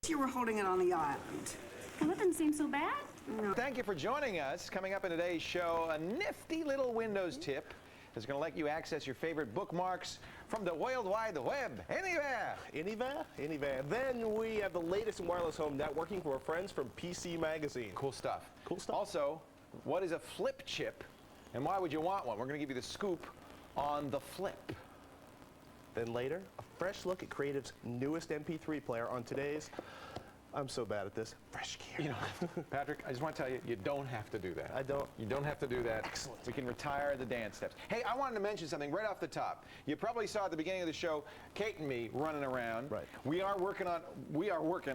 You were holding it on the island. Well, that didn't seem so bad. No. Thank you for joining us. Coming up in today's show, a nifty little Windows tip that's going to let you access your favorite bookmarks from the World Wide Web, anywhere. Anywhere? Anywhere. Then we have the latest in wireless home networking from our friends from PC Magazine. Cool stuff. Cool stuff. Also, what is a flip chip, and why would you want one? We're going to give you the scoop on the flip. Then later, a fresh look at Creative's newest MP3 player on today's, I'm so bad at this, Fresh Gear. You know, Patrick, I just want to tell you, you don't have to do that. I don't. You don't have to do that. Excellent. We can retire the dance steps. Hey, I wanted to mention something right off the top. You probably saw at the beginning of the show, Kate and me running around. Right. We are working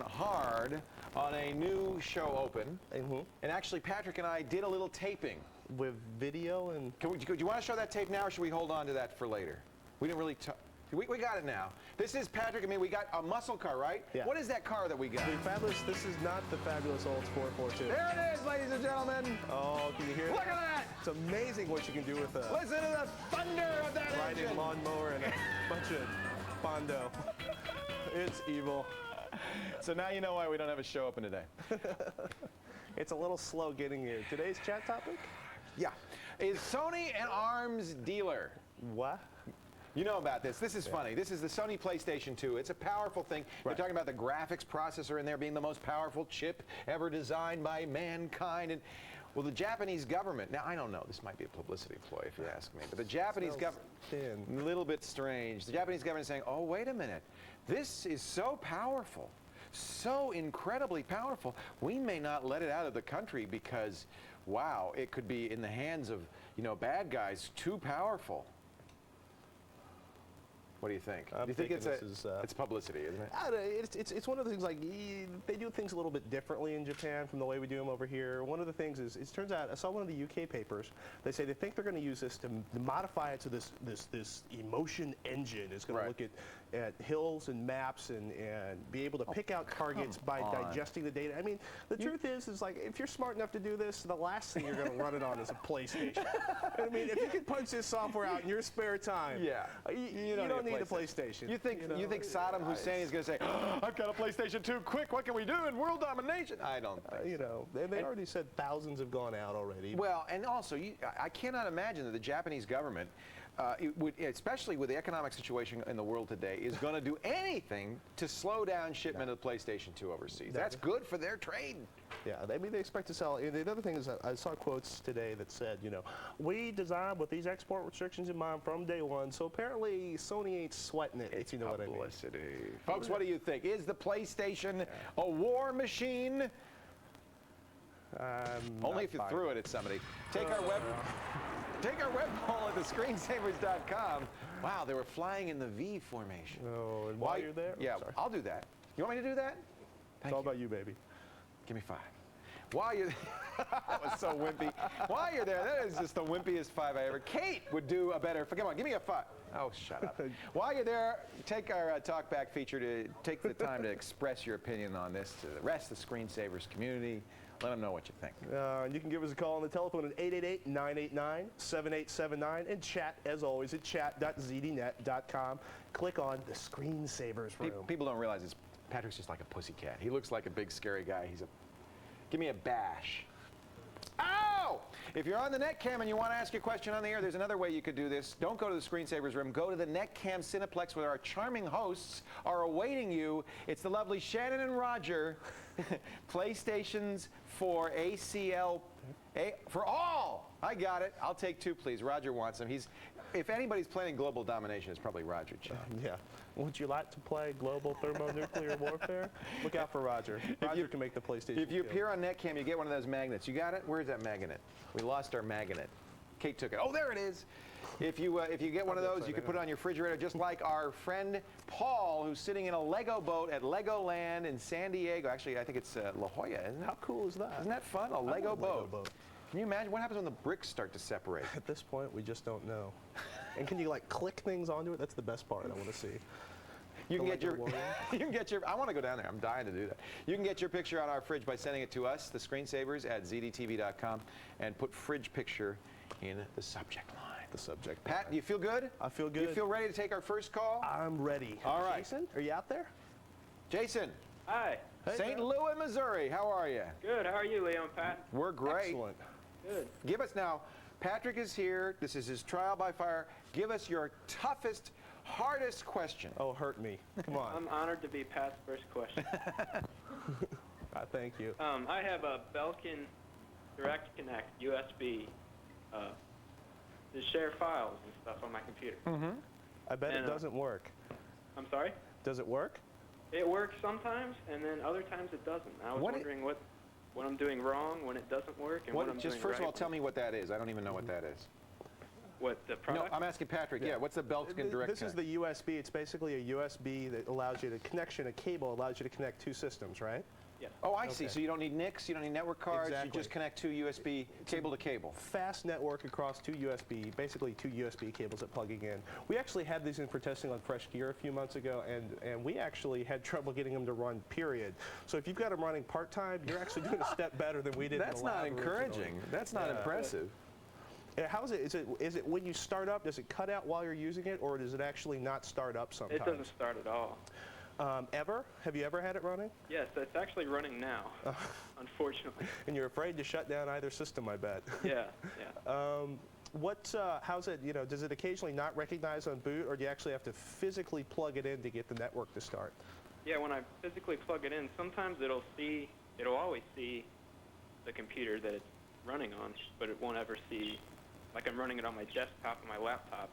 hard on a new show open. Mm-hmm. And actually, Patrick and I did a little taping. With video and... Do you want to show that tape now, or should we hold on to that for later? We didn't really we got it now. This is Patrick and me. We got a muscle car, right? Yeah. What is that car that we got? The fabulous, this is not the fabulous old 442. There it is, ladies and gentlemen. Oh, can you hear it? Look at that. It's amazing what you can do with a Listen to the thunder of that riding engine. lawnmower and a bunch of Bondo. It's evil. So now you know why we don't have a show open today. It's a little slow getting here. Today's chat topic? Yeah. Is Sony an arms dealer? What? You know about this. This is funny. This is the Sony PlayStation 2. It's a powerful thing. They're talking about the graphics processor in there being the most powerful chip ever designed by mankind. And well, the Japanese government, now I don't know, this might be a publicity ploy if you ask me, but the Japanese government, a little bit strange. The Japanese government is saying, oh, wait a minute. This is so powerful, so incredibly powerful. We may not let it out of the country because, wow, it could be in the hands of, you know, bad guys, too powerful. What do you think? Do you think it's publicity, isn't it? It's one of the things, like, they do things a little bit differently in Japan from the way we do them over here. One of the things is, it turns out, I saw one of the UK papers, they say they think they're going to use this to modify it to this emotion engine. It's going to look at hills and maps and be able to pick out targets by digesting the data. I mean, the truth is like, if you're smart enough to do this, the last thing you're going to run it on is a PlayStation. I mean, if you can punch this software out in your spare time, you don't need a PlayStation. You think Saddam Hussein is going to say, oh, I've got a PlayStation 2, quick, what can we do in world domination? I don't think you know, they already said thousands have gone out already. Well, and also, I cannot imagine that the Japanese government, especially with the economic situation in the world today, is going to do anything to slow down shipment of PlayStation 2 overseas. That's good for their trade. Yeah, I mean, they expect to sell. And the other thing is, I saw quotes today that said, you know, we designed with these export restrictions in mind from day one. So apparently, Sony ain't sweating it. If you know what I mean. Folks, what do you think? Is the PlayStation a war machine? Only if you threw it at somebody. Take our web poll at thescreensavers.com. Wow, they were flying in the V formation. Oh, and while you're there? Yeah, I'll do that. You want me to do that? It's all about you, baby. Give me 5. While you're that was so wimpy. While you're there, that is just the wimpiest 5 I ever. Kate would do a better. Come on, give me a 5. Oh, shut up. While you're there, take our talkback feature to take the time to express your opinion on this to the rest of the Screensavers community. Let them know what you think. You can give us a call on the telephone at 888-989-7879 and chat, as always, at chat.zdnet.com. Click on the Screensavers room. People don't realize Patrick's just like a pussycat. He looks like a big, scary guy. Give me a bash. Ow! If you're on the Netcam and you want to ask a question on the air, there's another way you could do this. Don't go to the Screensavers room. Go to the Netcam Cineplex where our charming hosts are awaiting you. It's the lovely Shannon and Roger. PlayStations for ACL for all. I got it. I'll take 2, please. Roger wants them. If anybody's planning global domination, it's probably Roger. Yeah. Would you like to play global thermonuclear warfare? Look out for Roger. Roger can make the PlayStation. If you appear on Netcam, you get one of those magnets. You got it? Where's that magnet? We lost our magnet. Kate took it. Oh, there it is. If you get one of those, you can put it on your refrigerator, just like our friend Paul, who's sitting in a Lego boat at Legoland in San Diego. Actually, I think it's La Jolla, isn't it? How cool is that? Isn't that fun? A Lego boat. Can you imagine what happens when the bricks start to separate? At this point, we just don't know. And can you like click things onto it? That's the best part I want to see. You can get your, I want to go down there. I'm dying to do that. You can get your picture on our fridge by sending it to us, the Screensavers at ZDTV.com, and put fridge picture in the subject line. The subject. Pat, do you feel good? I feel good. You feel ready to take our first call? I'm ready. All right. Jason, are you out there? Jason. Hi. St. Louis, Missouri. How are you? Good. How are you, Leo and Pat? We're great. Excellent. Good. Give us now, Patrick is here. This is his trial by fire. Give us your toughest, hardest question. Oh, hurt me. Come on. I'm honored to be Pat's first question. Thank you. I have a Belkin Direct Connect USB to share files and stuff on my computer. I bet it And, doesn't work. I'm sorry? Does it work? It works sometimes, and then other times it doesn't. I was wondering what I'm doing wrong when it doesn't work, and what I'm Just doing first right of all, tell me what that is. I don't even know what that is. What, the product? No, I'm asking Patrick. Yeah, what's the Belkin Direct This is the USB. It's basically a USB that allows you to connection. A cable allows you to connect two systems, right? Yes. Oh, I see. So you don't need NICs, you don't need network cards. Exactly. You just connect two USB cable to cable. Fast network across basically two USB cables that plugging in. We actually had these in for testing on Fresh Gear a few months ago, and we actually had trouble getting them to run, period. So if you've got them running part-time, you're actually doing a step better than we did. That's in the not lab encouraging. originally. That's not impressive. Yeah, how is it? Is it when you start up, does it cut out while you're using it, or does it actually not start up sometimes? It doesn't start at all. Ever? Have you ever had it running? Yes, it's actually running now, unfortunately. And you're afraid to shut down either system, I bet. Yeah. How's it, does it occasionally not recognize on boot, or do you actually have to physically plug it in to get the network to start? Yeah, when I physically plug it in, sometimes it'll always see the computer that it's running on, but it won't ever see, like I'm running it on my desktop and my laptop.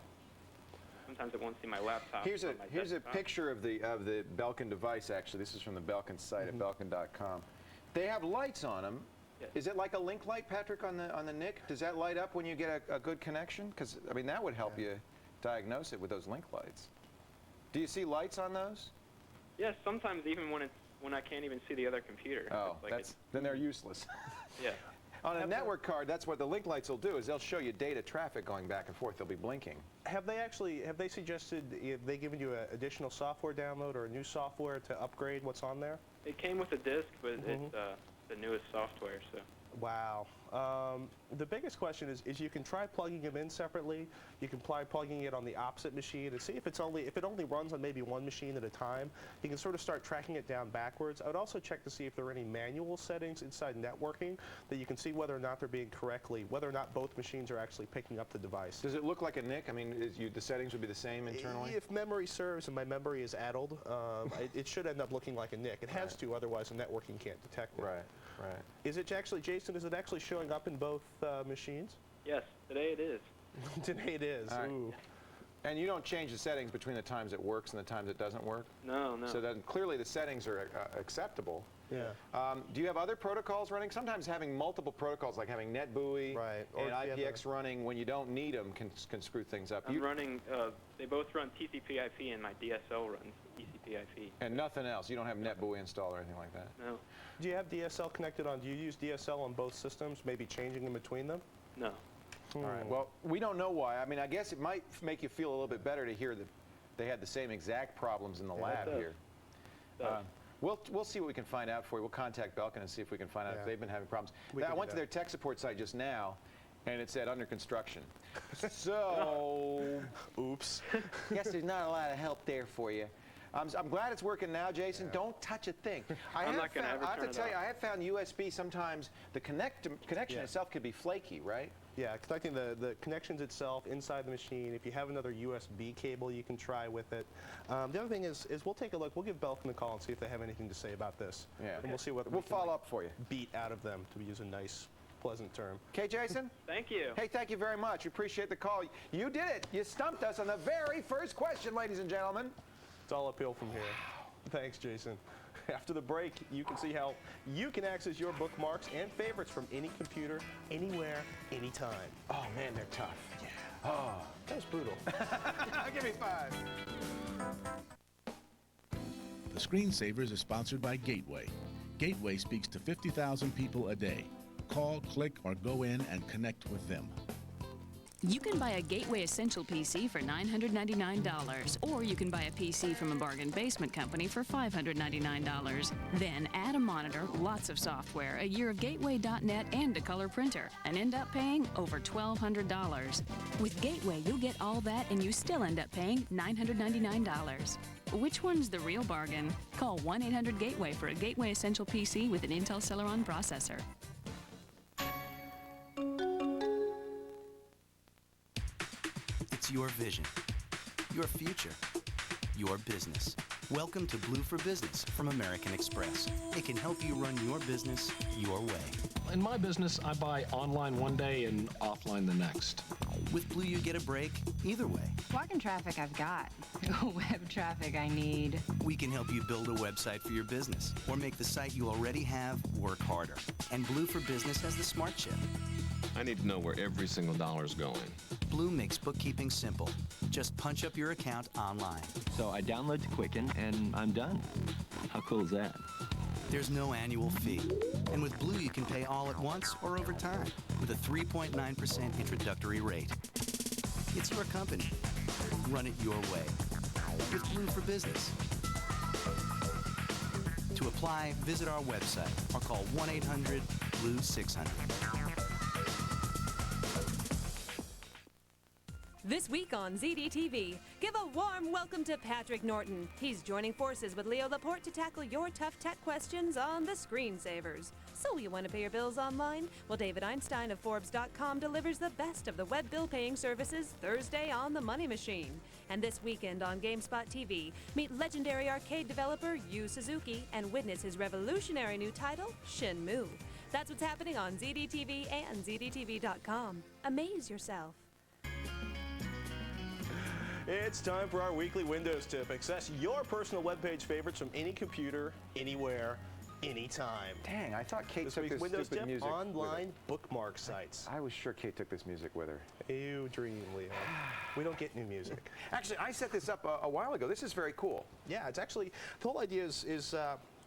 Sometimes it won't see my laptop. Here's on my a desktop. picture of the Belkin device. Actually, this is from the Belkin site at Belkin.com. They have lights on them. Yes. Is it like a link light, Patrick, on the NIC? Does that light up when you get a good connection? Because I mean, that would help you diagnose it with those link lights. Do you see lights on those? Yes, sometimes even when I can't even see the other computer. Oh, It's like then they're useless. yeah. On a network card, that's what the link lights will do, is they'll show you data traffic going back and forth. They'll be blinking. Have they suggested, have they given you an additional software download or a new software to upgrade what's on there? It came with a disc, but it's the newest software, so. Wow. The biggest question is you can try plugging them in separately. You can try plugging it on the opposite machine and see if it only runs on maybe one machine at a time. You can sort of start tracking it down backwards. I would also check to see if there are any manual settings inside networking that you can see whether or not they're being whether or not both machines are actually picking up the device. Does it look like a NIC? I mean, the settings would be the same internally? If memory serves and my memory is addled, it should end up looking like a NIC. It has to, otherwise the networking can't detect it. Right. Is it actually, Jason, is it actually showing up in both machines? Yes, today it is. Today it is. All right. Ooh. And you don't change the settings between the times it works and the times it doesn't work? No. So then clearly the settings are acceptable. Yeah. Do you have other protocols running? Sometimes having multiple protocols, like having NetBEUI Right. and Or if you have IPX running when you don't need them, can screw things up. I'm running, they both run TCP/IP and my DSL runs TCP/IP. And nothing else. You don't have NetBEUI installed or anything like that? No. Do you have DSL connected on? Do you use DSL on both systems? Maybe changing them between them? No. All right. Well, we don't know why. I mean, I guess it might make you feel a little bit better to hear that they had the same exact problems in the lab it does. here. It does. We'll see what we can find out for you. We'll contact Belkin and see if we can find out if they've been having problems. We I can do went to that. their tech support site just now, and it said under construction. So, Oops. guess there's not a lot of help there for you. I'm glad it's working now, Jason. Don't touch a thing. I'm not gonna ever I have turn to it tell you, off. I have found USB sometimes, the connection itself could be flaky, right? Yeah, connecting the connections itself inside the machine. If you have another USB cable, you can try with it. The other thing is we'll take a look. We'll give Belkin a call and see if they have anything to say about this. Yeah. And we'll see what We'll we can, follow up for you. beat out of them, to use a nice, pleasant term. Okay, Jason? Thank you. Hey, thank you very much. We appreciate the call. You did it. You stumped us on the very first question, ladies and gentlemen. It's all uphill from here. Thanks, Jason. After the break, you can see how you can access your bookmarks and favorites from any computer, anywhere, anytime. Oh, man, they're tough. Yeah. Oh. That was brutal. Give me 5. The Screensavers is sponsored by Gateway. Gateway speaks to 50,000 people a day. Call, click, or go in and connect with them. You can buy a Gateway Essential PC for $999, or you can buy a PC from a bargain basement company for $599. Then add a monitor, lots of software, a year of Gateway.net, and a color printer, and end up paying over $1,200. With Gateway, you'll get all that, and you still end up paying $999. Which one's the real bargain? Call 1-800-GATEWAY for a Gateway Essential PC with an Intel Celeron processor. It's your vision, your future, your business. Welcome to Blue for Business from American Express. It can help you run your business your way. In my business, I buy online one day and offline the next. With Blue, you get a break either way. Walk-in traffic I've got. Web traffic I need. We can help you build a website for your business or make the site you already have work harder. And Blue for Business has the smart chip. I need to know where every single dollar is going. Blue makes bookkeeping simple. Just punch up your account online. So I download to Quicken and I'm done. How cool is that? There's no annual fee. And with Blue, you can pay all at once or over time with a 3.9% introductory rate. It's your company. Run it your way. With Blue for Business. To apply, visit our website or call 1-800-BLUE-600. This week on ZDTV, give a warm welcome to Patrick Norton. He's joining forces with Leo Laporte to tackle your tough tech questions on the Screensavers. So you want to pay your bills online? Well, David Einstein of Forbes.com delivers the best of the web bill paying services Thursday on The Money Machine. And this weekend on GameSpot TV, meet legendary arcade developer Yu Suzuki and witness his revolutionary new title, Shenmue. That's what's happening on ZDTV and ZDTV.com. Amaze yourself. It's time for our weekly Windows tip. Access your personal web page favorites from any computer, anywhere, anytime. Dang, I thought Kate This took week's this Windows stupid tip, music online bookmark sites. I was sure Kate took this music with her. You dream, Leo. We don't get new music. Actually, I set this up a while ago. This is very cool. Yeah, it's actually, the whole idea is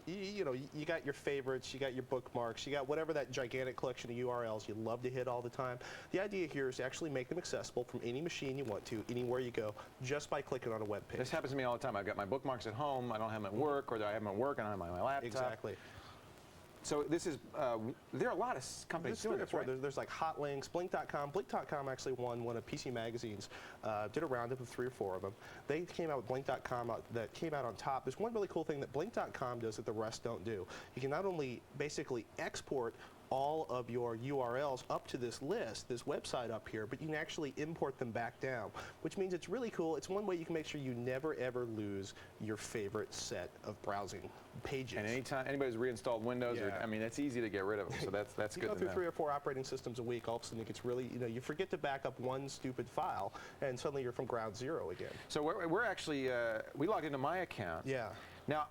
you know, you got your favorites, you got your bookmarks, you got whatever that gigantic collection of URLs you love to hit all the time. The idea here is to actually make them accessible from any machine you want to, anywhere you go, just by clicking on a web page. This happens to me all the time. I've got my bookmarks at home. I don't have them at work, or I have them at work and I have them on my laptop. Exactly. So this is, there are a lot of companies doing this, right? There's like Hot Links, Blink.com. Blink.com actually won one of PC Magazine's, did a roundup of 3 or 4 of them. They came out with Blink.com that came out on top. There's one really cool thing that Blink.com does that the rest don't do. You can not only basically export all of your URLs up to this list, this website up here, but you can actually import them back down, which means it's really cool. It's one way you can make sure you never ever lose your favorite set of browsing pages. And anytime anybody's reinstalled Windows, or, I mean, it's easy to get rid of them, so that's you good go to through know. 3 or 4 operating systems a week, all of a sudden it gets really, you know, you forget to back up one stupid file, and suddenly you're from ground zero again. So we're actually, we logged into my account. Yeah. Now,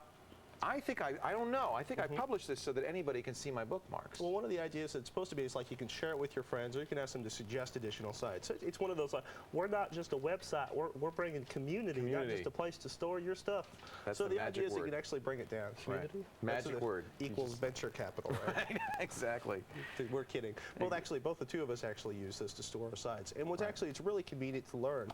I think I don't know. I think I published this so that anybody can see my bookmarks. Well, one of the ideas it's supposed to be is like you can share it with your friends, or you can ask them to suggest additional sites. So it's one of those like, we're not just a website, we're bringing community, not just a place to store your stuff. That's so the the idea magic is that you word. can actually bring it down. Community? Right. Magic word. Equals venture capital, right? Exactly. We're kidding. Both the two of us actually use this to store our sites. And what's actually, it's really convenient to learn.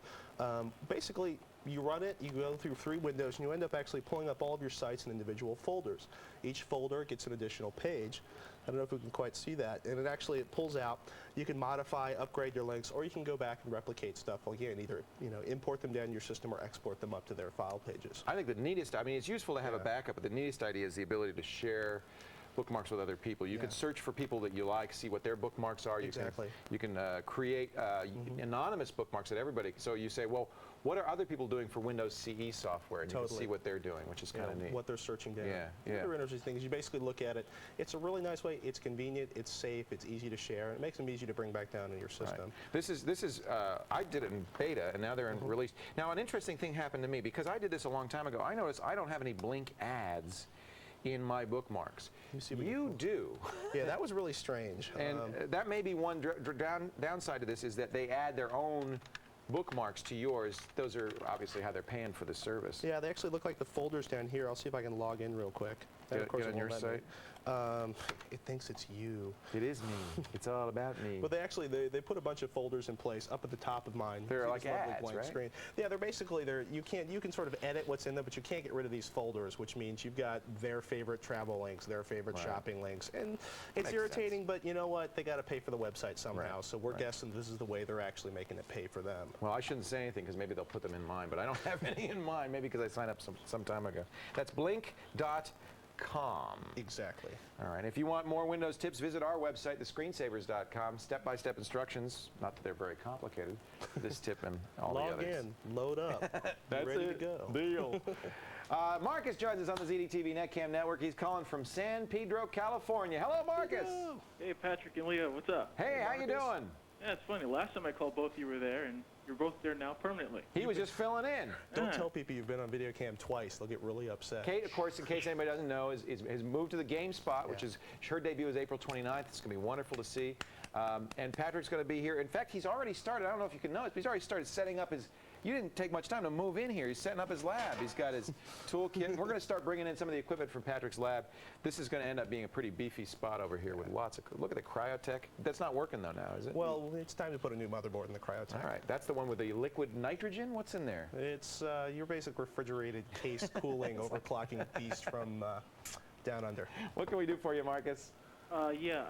Basically, you run it, you go through 3 windows, and you end up actually pulling up all of your sites in individual folders. Each folder gets an additional page. I don't know if we can quite see that. And it pulls out. You can modify, upgrade your links, or you can go back and replicate stuff. Again, either import them down your system or export them up to their file pages. I think the neatest, I mean, it's useful to have a backup, but the neatest idea is the ability to share bookmarks with other people. You can search for people that you like, see what their bookmarks are. You can create anonymous bookmarks that everybody, so you say, well, what are other people doing for Windows CE software? And you can see what they're doing, which is kind of neat. What they're searching down. The other interesting thing is you basically look at it. It's a really nice way. It's convenient. It's safe. It's easy to share. And it makes them easy to bring back down in your system. Right. This is I did it in beta, and now they're in release. Now, an interesting thing happened to me because I did this a long time ago. I noticed I don't have any Blink ads in my bookmarks. You do. Yeah, that was really strange. And that may be one downside to this, is that they add their own bookmarks to yours. Those are obviously how they're paying for the service. Yeah, they actually look like the folders down here. I'll see if I can log in real quick. And of course Get on your site. It thinks it's you. It is me. It's all about me. But they put a bunch of folders in place up at the top of mine. They're See like this lovely ads, blank right? screen. Yeah, they're basically you can sort of edit what's in them, but you can't get rid of these folders, which means you've got their favorite travel links, their favorite shopping links, and it's Makes irritating. sense. But you know what? They got to pay for the website somehow. Right. So we're guessing this is the way they're actually making it pay for them. Well, I shouldn't say anything because maybe they'll put them in mine, but I don't have any in mine. Maybe because I signed up some time ago. That's blink.com. Exactly. All right. If you want more Windows tips, visit our website, thescreensavers.com. Step-by-step instructions. Not that they're very complicated. This tip and all the Log others. in, load up, That's ready it. to go. Deal. Marcus joins us on the ZDTV Netcam Network. He's calling from San Pedro, California. Hello, Marcus. Hey, Patrick and Leo, what's up? Hey, how you doing? Yeah, it's funny. Last time I called, both of you were there, and you're both there now permanently. He was just filling in. Don't tell people you've been on video cam twice. They'll get really upset. Kate, of course, in case anybody doesn't know, has moved to the GameSpot, which is her debut is April 29th. It's going to be wonderful to see. And Patrick's going to be here. In fact, he's already started. I don't know if you can know it, but he's already started setting up his. You didn't take much time to move in here. He's setting up his lab. He's got his toolkit. We're going to start bringing in some of the equipment from Patrick's lab. This is going to end up being a pretty beefy spot over here with lots of. Look at the Cryotech. That's not working though now, is it? Well, it's time to put a new motherboard in the Cryotech. All right, that's the one with the liquid nitrogen. What's in there? It's your basic refrigerated case cooling overclocking beast from down under. What can we do for you, Marcus? Yeah,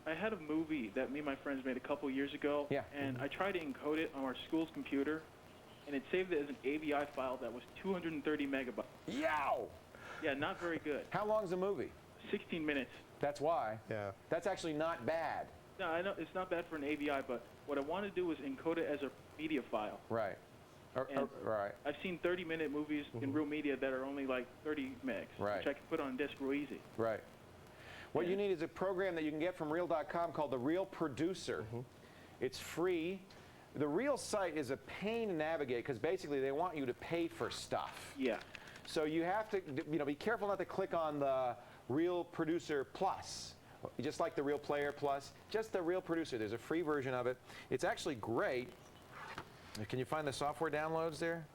I had a movie that me and my friends made a couple years ago, and I tried to encode it on our school's computer, and it saved it as an AVI file that was 230 megabytes. Yow! Yeah, not very good. How long's the movie? 16 minutes. That's why. Yeah. That's actually not bad. No, I know it's not bad for an AVI, but what I want to do is encode it as a media file. Right. Right. I've seen 30-minute movies in real media that are only like 30 megs, Right. which I can put on disk real easy. Right. What you need is a program that you can get from Real.com called the Real Producer. It's free. The Real site is a pain to navigate because basically they want you to pay for stuff. Yeah. So you have to, be careful not to click on the Real Producer Plus. Just like the Real Player Plus, just the Real Producer. There's a free version of it. It's actually great. Can you find the software downloads there?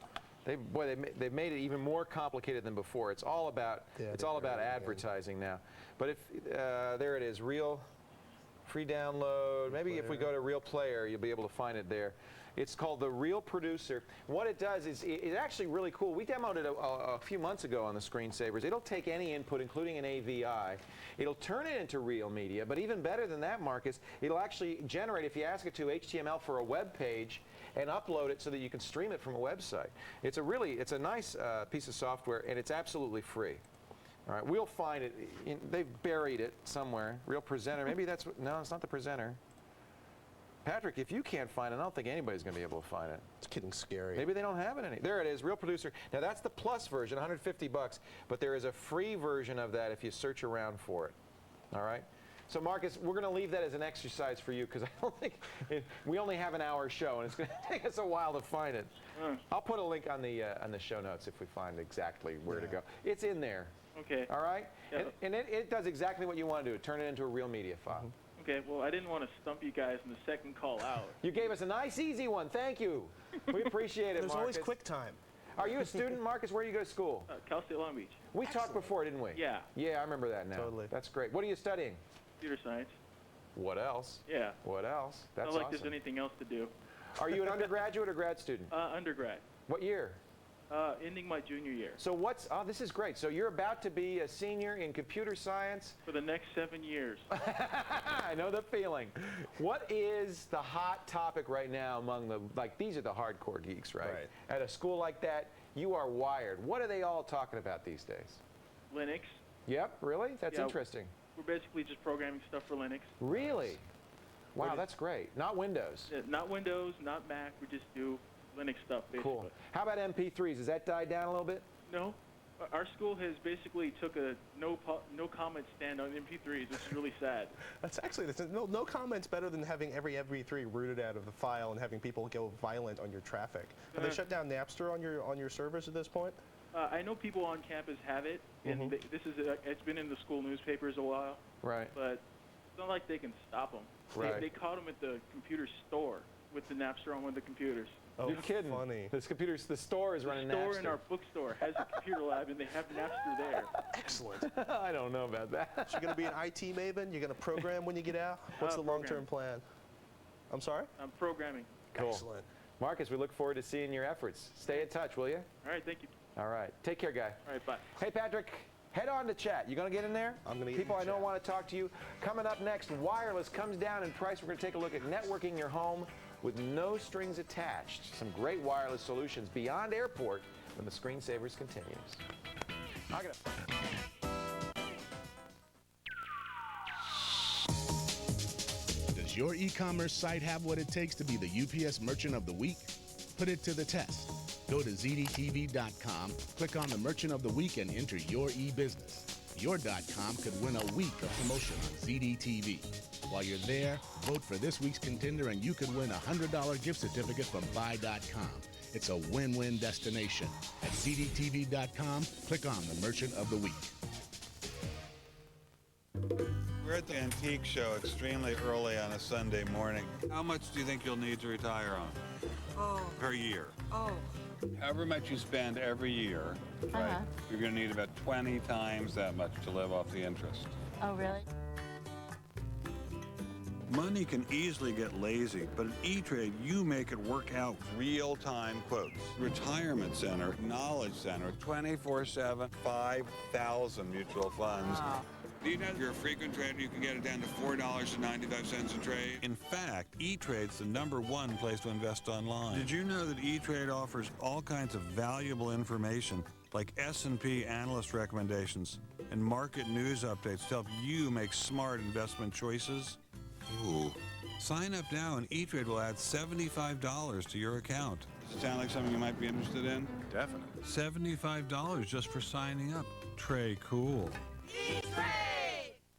They've made it even more complicated than before. It's all about advertising now. But if there it is, Real free download. Maybe if we go to Real Player, you'll be able to find it there. It's called the Real Producer. What it does is it's actually really cool. We demoed it a few months ago on the Screensavers. It'll take any input, including an AVI. It'll turn it into real media. But even better than that, Marcus, it'll actually generate, if you ask it to, HTML for a web page and upload it so that you can stream it from a website. It's a nice piece of software, and it's absolutely free. All right, we'll find it. They've buried it somewhere. Real Presenter. Maybe that's what, no, it's not the Presenter. Patrick, if you can't find it, I don't think anybody's going to be able to find it. It's getting scary. Maybe they don't have it any. There it is, Real Producer. Now that's the plus version, $150, but there is a free version of that if you search around for it. All right? So Marcus, we're going to leave that as an exercise for you because I don't think we only have an hour show and it's going to take us a while to find it. I'll put a link on the show notes if we find exactly where to go. It's in there. Okay. All right? Yeah. And it does exactly what you want to do. Turn it into a real media file. Okay, well, I didn't want to stump you guys in the second call out. You gave us a nice, easy one. Thank you. We appreciate it, There's Marcus. always quick time. Are you a student, Marcus? Where do you go to school? Cal State Long Beach. We talked before, didn't we? Yeah. Yeah, I remember that now. Totally. That's great. What are you studying? Computer science. What else? Yeah. What else? That's Not like awesome. there's anything else to do. Are you an undergraduate or grad student? Undergrad. What year? Ending my junior year. So this is great. So you're about to be a senior in computer science? For the next 7 years. I know the feeling. What is the hot topic right now among these are the hardcore geeks, right? At a school like that, you are wired. What are they all talking about these days? Linux. Yep, really? That's interesting. We're basically just programming stuff for Linux. Really? Wow, that's great. Not Windows. Yeah, not Windows, not Mac. We just do Linux stuff, basically. Cool. How about MP3s? Has that died down a little bit? No. Our school has basically took a no comment stand on MP3s, which is really sad. That's actually no comments better than having every MP3 rooted out of the file and having people go violent on your traffic. Have they shut down Napster on your servers at this point? I know people on campus have it, and it's been in the school newspapers a while. Right. But it's not like they can stop them. Right. They caught them at the computer store with the Napster on one of the computers. Oh, You're kidding. Funny. The store is running The store Napster. in our bookstore has a computer lab, and they have Napster there. Excellent. I don't know about that. So you're going to be an IT maven? You're going to program when you get out? What's the long-term plan? I'm sorry? I'm programming. Cool. Excellent. Marcus, we look forward to seeing your efforts. Stay in touch, will you? All right, thank you. All right. Take care, guy. All right, bye. Hey, Patrick, head on to chat. You going to get in there? I'm going to get People in I know chat. want to talk to you. Coming up next, wireless comes down in price. We're going to take a look at networking your home with no strings attached. Some great wireless solutions beyond airport when the Screensavers continues. I'll get it. Does your e-commerce site have what it takes to be the UPS Merchant of the Week? Put it to the test. Go to ZDTV.com, click on the Merchant of the Week, and enter your e-business. Your .com could win a week of promotion on ZDTV. While you're there, vote for this week's contender and you could win a $100 gift certificate from Buy.com. It's a win-win destination. At ZDTV.com, click on the Merchant of the Week. We're at the antique show extremely early on a Sunday morning. How much do you think you'll need to retire on? Per year? However much you spend every year, right, you're going to need about 20 times that much to live off the interest. Oh, really? Money can easily get lazy, but at E-Trade, you make it work out. Real-time quotes. Retirement Center, Knowledge Center, 24/7, 5,000 mutual funds. Wow. Do you know if you're a frequent trader, you can get it down to $4.95 a trade? In fact, E-Trade's the #1 place to invest online. Did you know that E-Trade offers all kinds of valuable information, like S&P analyst recommendations and market news updates to help you make smart investment choices? Ooh. Sign up now and E-Trade will add $75 to your account. Does it sound like something you might be interested in? Definitely. $75 just for signing up. Trey, cool.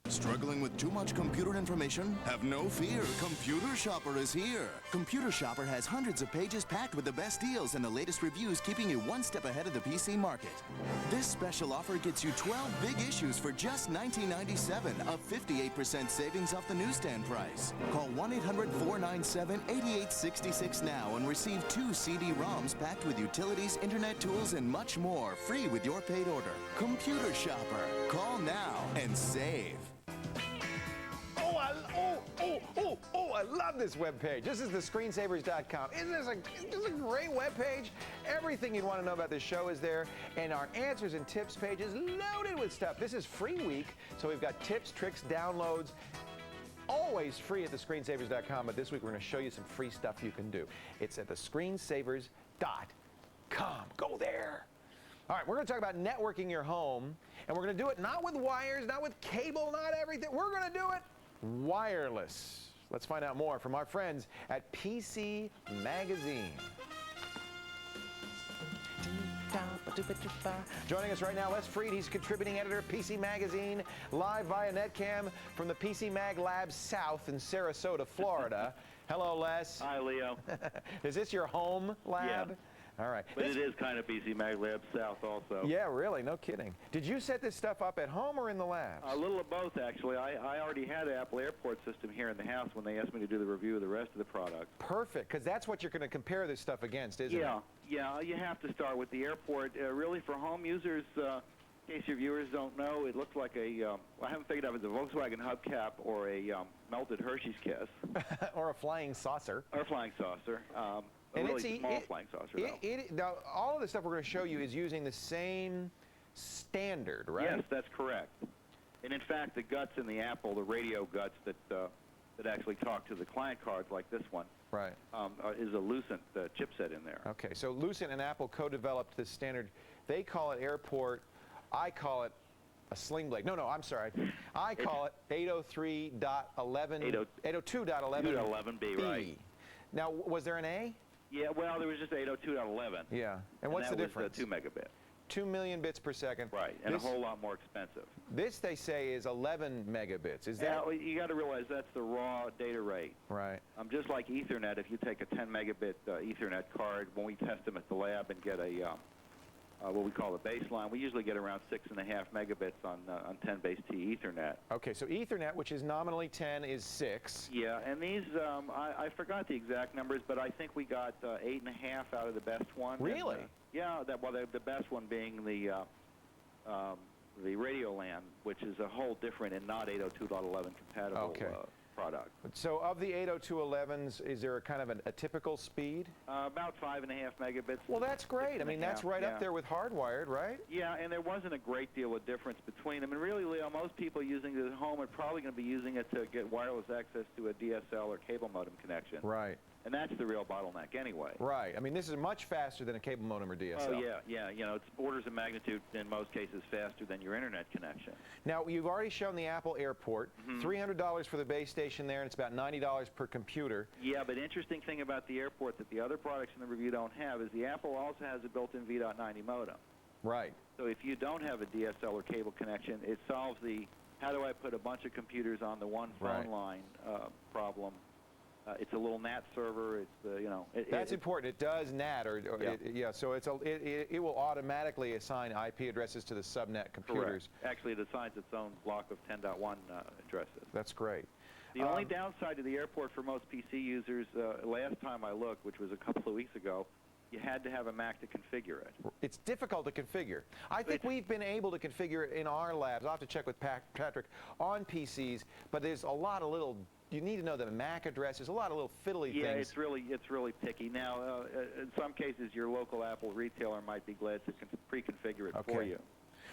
Struggling with too much computer information? Have no fear. Computer Shopper is here. Computer Shopper has hundreds of pages packed with the best deals and the latest reviews, keeping you one step ahead of the PC market. This special offer gets you 12 big issues for just $19.97, a 58% savings off the newsstand price. Call 1-800-497-8866 now and receive 2 CD-ROMs packed with utilities, internet tools, and much more, free with your paid order. Computer Shopper. Call now and save. I love this webpage. This is the Screensavers.com. Isn't this a great webpage? Everything you'd want to know about this show is there, and our answers and tips page is loaded with stuff. This is free week, so we've got tips, tricks, downloads, always free at the Screensavers.com, but this week we're going to show you some free stuff you can do. It's at the Screensavers.com. Go there. All right, we're going to talk about networking your home, and we're going to do it not with wires, not with cable, not everything. We're going to do it wireless. Let's find out more from our friends at PC Magazine. Joining us right now, Les Freed. He's contributing editor of PC Magazine, live via Netcam from the PC Mag Lab South in Sarasota, Florida. Hello, Les. Hi, Leo. Is this your home lab? Yeah. All right. But it is kind of PC Mag Lab South also. Yeah, really, no kidding. Did you set this stuff up at home or in the lab? A little of both, actually. I already had an Apple Airport system here in the house when they asked me to do the review of the rest of the product. Perfect, because that's what you're going to compare this stuff against, isn't it? Yeah, you have to start with the Airport. Really, for home users, in case your viewers don't know, it looks like I haven't figured out if it's a Volkswagen hubcap or a melted Hershey's Kiss. Or a flying saucer. Or a flying saucer. A really small flying saucer, though. Now, all of the stuff we're going to show you is using the same standard, right? Yes, that's correct. And in fact, the guts in the Apple, the radio guts that actually talk to the client cards like this one, right, is a Lucent chipset in there. Okay, so Lucent and Apple co-developed this standard. They call it Airport. I call it a sling blade. No, I'm sorry. I call it 803.11. 802.11b. Right. Now, was there an A? Yeah, well, there was just 802.11. Yeah. And what's the difference? That was 2 megabit. 2 million bits per second. Right, and a whole lot more expensive. This, they say, is 11 megabits. Is that? Yeah, you got to realize that's the raw data rate. Right. Just like Ethernet, if you take a 10 megabit Ethernet card, when we test them at the lab and get a what we call the baseline. We usually get around 6.5 megabits on 10 base T Ethernet. Okay, so Ethernet, which is nominally 10, is 6. Yeah, and these, I forgot the exact numbers, but I think we got 8.5 out of the best one. Really? And, yeah, the best one being the Radioland, which is a whole different and not 802.11 compatible product. So of the 802.11s, is there a kind of a typical speed? About 5.5 megabits. Well, that's great. I mean, that's right up there with hardwired, right? Yeah, and there wasn't a great deal of difference between them. And really, Leo, most people using it at home are probably going to be using it to get wireless access to a DSL or cable modem connection. Right. And that's the real bottleneck anyway. Right. I mean, this is much faster than a cable modem or DSL. Oh, yeah. You know, it's orders of magnitude, in most cases, faster than your internet connection. Now, you've already shown the Apple Airport. $300 for the base station there, and it's about $90 per computer. Yeah, but interesting thing about the Airport that the other products in the review don't have is the Apple also has a built-in V.90 modem. Right. So if you don't have a DSL or cable connection, it solves the how do I put a bunch of computers on the one phone line problem. It's a little NAT server. It's the that's important. It does NAT, so it will automatically assign IP addresses to the subnet computers. Correct. Actually, it assigns its own block of 10.1 addresses. That's great. The only downside to the Airport for most PC users, last time I looked, which was a couple of weeks ago, you had to have a Mac to configure it. It's difficult to configure. I think we've been able to configure it in our labs. I'll have to check with Patrick on PCs, but there's a lot of little. You need to know the MAC address. There's a lot of little fiddly things. Yeah, it's really picky. Now, in some cases, your local Apple retailer might be glad to pre-configure it for you.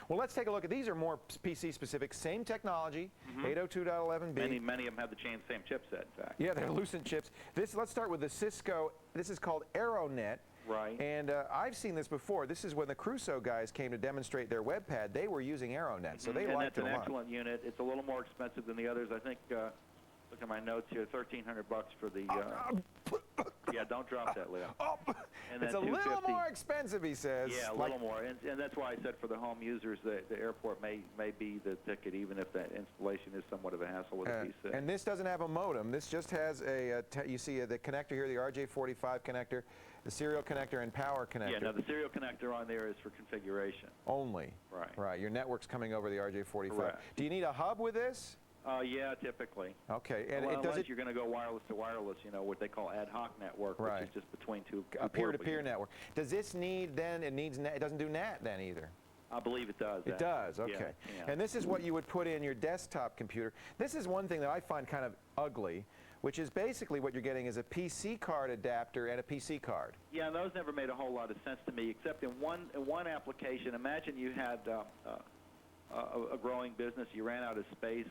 Well, let's take a look at these. Are more PC-specific, same technology, 802.11b. Many of them have the same chipset, in fact. Yeah, they're Lucent chips. Let's start with the Cisco. This is called AeroNet. Right. And I've seen this before. This is when the Crusoe guys came to demonstrate their WebPad. They were using AeroNet, so they liked it a lot. And that's an excellent unit. It's a little more expensive than the others. I think. Look at my notes here. $1,300 for the. Yeah, don't drop that, Leo. And it's a little more expensive, he says. Yeah, a little more, and that's why I said for the home users, the Airport may be the ticket, even if that installation is somewhat of a hassle with a PC. And this doesn't have a modem. This just has you see the connector here, the RJ45 connector, the serial connector, and power connector. Yeah, now the serial connector on there is for configuration. Only. Right. Right. Your network's coming over the RJ45. Correct. Do you need a hub with this? Yeah, typically. Okay, and unless you're going to go wireless to wireless, what they call ad hoc network, which is just between two a peer-to-peer network. Does this need then? It doesn't do NAT then either. I believe it does. It does. Okay. Yeah. And this is what you would put in your desktop computer. This is one thing that I find kind of ugly, which is basically what you're getting is a PC card adapter and a PC card. Yeah, and those never made a whole lot of sense to me, except in one application. Imagine you had a growing business, you ran out of space,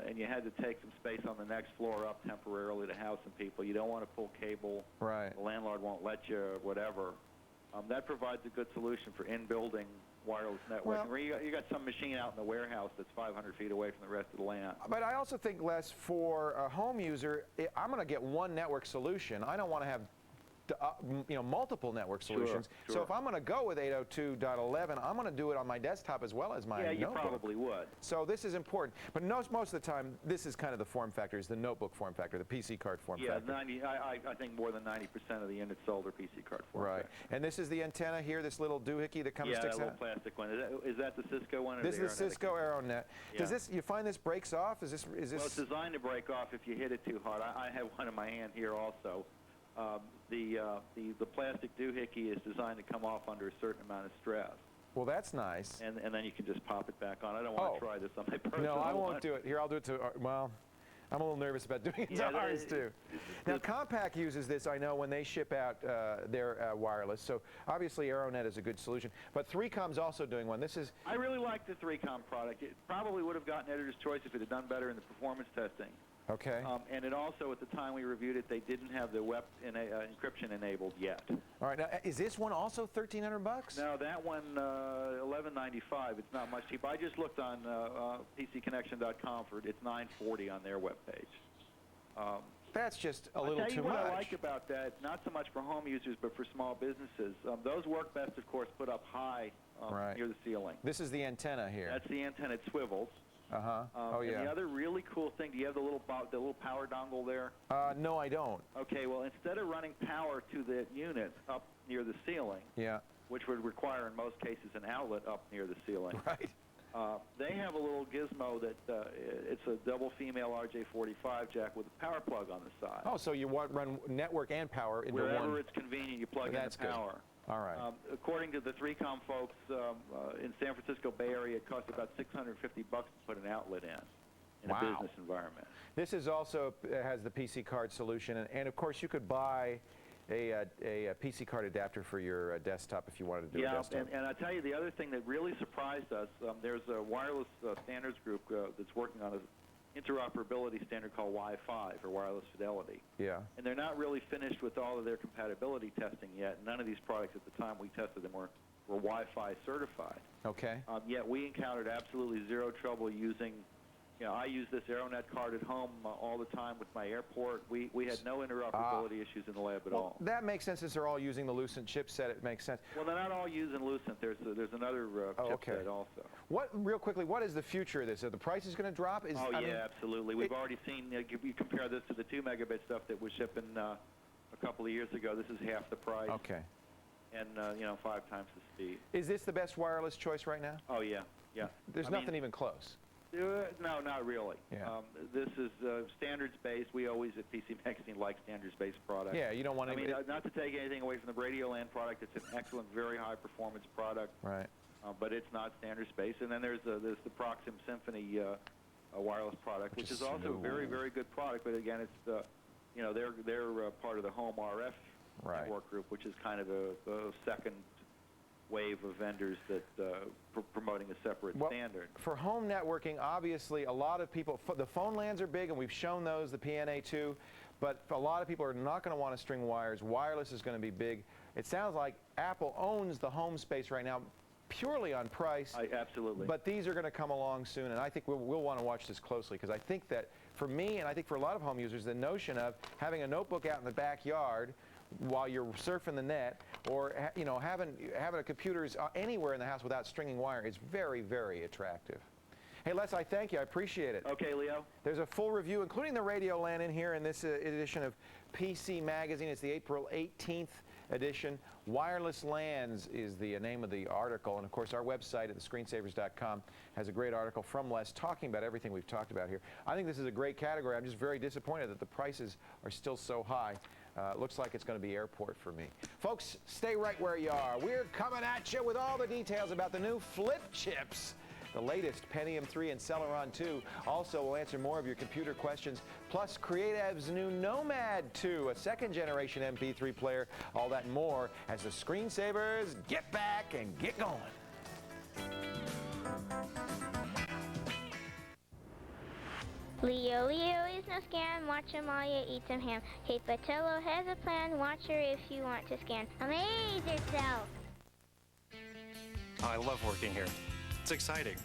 and you had to take some space on the next floor up temporarily to house some people. You don't want to pull cable. Right. The landlord won't let you, or whatever. That provides a good solution for in-building wireless networking, where you got some machine out in the warehouse that's 500 feet away from the rest of the LAN. But I also think, Les, for a home user, I'm going to get one network solution. I don't want to have multiple network solutions. Sure. So if I'm going to go with 802.11, I'm going to do it on my desktop as well as my notebook. Yeah, you probably would. So this is important. But most of the time, this is kind of the form factor, is the notebook form factor, the PC card form factor. I think more than 90% of the units sold are PC card form factor. And this is the antenna here, this little doohickey that comes sticks out? Yeah, that little plastic one. Is that the Cisco one? Or this is the Cisco AeroNet. Yeah. Does this? You find this breaks off? Is this? Well, it's designed to break off if you hit it too hard. I have one in my hand here also. The plastic doohickey is designed to come off under a certain amount of stress. Well, that's nice. And then you can just pop it back on. I don't want to try this on my personal No, I won't one. do it. Here, I'll do it to, well, I'm a little nervous about doing it to ours, too. Now, Compaq uses this, I know, when they ship out their wireless. So, obviously, AeroNet is a good solution. But 3Com's also doing one. I really like the 3Com product. It probably would have gotten Editor's Choice if it had done better in the performance testing. Okay. And it also, at the time we reviewed it, they didn't have the web encryption enabled yet. All right. Now, is this one also $1,300? No, that one $11.95. It's not much cheaper. I just looked on PCConnection.com for it's $9.40 on their webpage. That's just a little too much. I'll tell you what I like about that, not so much for home users, but for small businesses. Those work best, of course, put up high near the ceiling. This is the antenna here. That's the antenna. It swivels. And the other really cool thing, do you have the little power dongle there? No, I don't. Okay, well, instead of running power to the unit up near the ceiling, which would require in most cases an outlet up near the ceiling. Right. They have a little gizmo that it's a double female RJ45 jack with a power plug on the side. Oh, so you run network and power into one. Wherever it's convenient, you plug in the power. Good. All right. According to the 3Com folks in San Francisco Bay Area, it costs about $650 to put an outlet in a business environment. This is also has the PC card solution, and of course you could buy a PC card adapter for your desktop if you wanted to do a desktop. And I tell you, the other thing that really surprised us, there's a wireless standards group that's working on an interoperability standard called Wi-Fi for wireless fidelity. Yeah. And they're not really finished with all of their compatibility testing yet. None of these products at the time we tested them were Wi-Fi certified. Okay. Yet we encountered absolutely zero trouble using. I use this AeroNet card at home all the time with my airport. We had no interoperability issues in the lab at all. That makes sense since they're all using the Lucent chipset. It makes sense. Well, they're not all using Lucent. There's another chipset also. Real quickly, what is the future of this? Are the prices going to drop? Absolutely. We've already seen. You compare this to the 2 megabit stuff that was shipping a couple of years ago. This is half the price. Okay. And 5 times the speed. Is this the best wireless choice right now? Oh yeah. There's nothing even close. No, not really. Yeah. This is standards-based. We always at PC Magazine like standards-based products. Yeah, you don't want to... not to take anything away from the Radioland product. It's an excellent, very high-performance product. Right. But it's not standards-based. And then there's the Proxim Symphony wireless product, which is also a very, very good product. But again, it's they're part of the Home RF network group, which is kind of a second wave of vendors that promoting a separate standard. For home networking, obviously a lot of people, the phone LANs are big, and we've shown those, the PNA2, but a lot of people are not going to want to string wires. Wireless is going to be big. It sounds like Apple owns the home space right now purely on price. Absolutely. But these are going to come along soon, and I think we'll want to watch this closely, because I think that for me, and I think for a lot of home users, the notion of having a notebook out in the backyard while you're surfing the net, or having a computer anywhere in the house without stringing wire is very, very attractive. Hey, Les, I thank you. I appreciate it. Okay, Leo. There's a full review, including the Radioland, in here in this edition of PC Magazine. It's the April 18th edition. Wireless LANs is the name of the article. And, of course, our website at thescreensavers.com has a great article from Les talking about everything we've talked about here. I think this is a great category. I'm just very disappointed that the prices are still so high. Looks like it's going to be airport for me. Folks, stay right where you are. We're coming at you with all the details about the new flip chips. The latest Pentium 3 and Celeron 2. Also, we'll answer more of your computer questions. Plus, Creative's new Nomad 2, a second-generation MP3 player. All that and more as the Screensavers get back and get going. Leo is no scam, watch him while you eat some ham. Kate Patello has a plan, watch her if you want to scan. Amaze yourself! I love working here. It's exciting,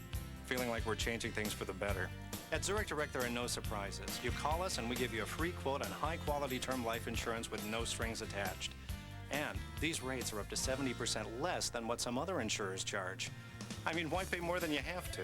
feeling like we're changing things for the better. At Zurich Direct, there are no surprises. You call us and we give you a free quote on high-quality term life insurance with no strings attached. And these rates are up to 70% less than what some other insurers charge. I mean, why pay more than you have to?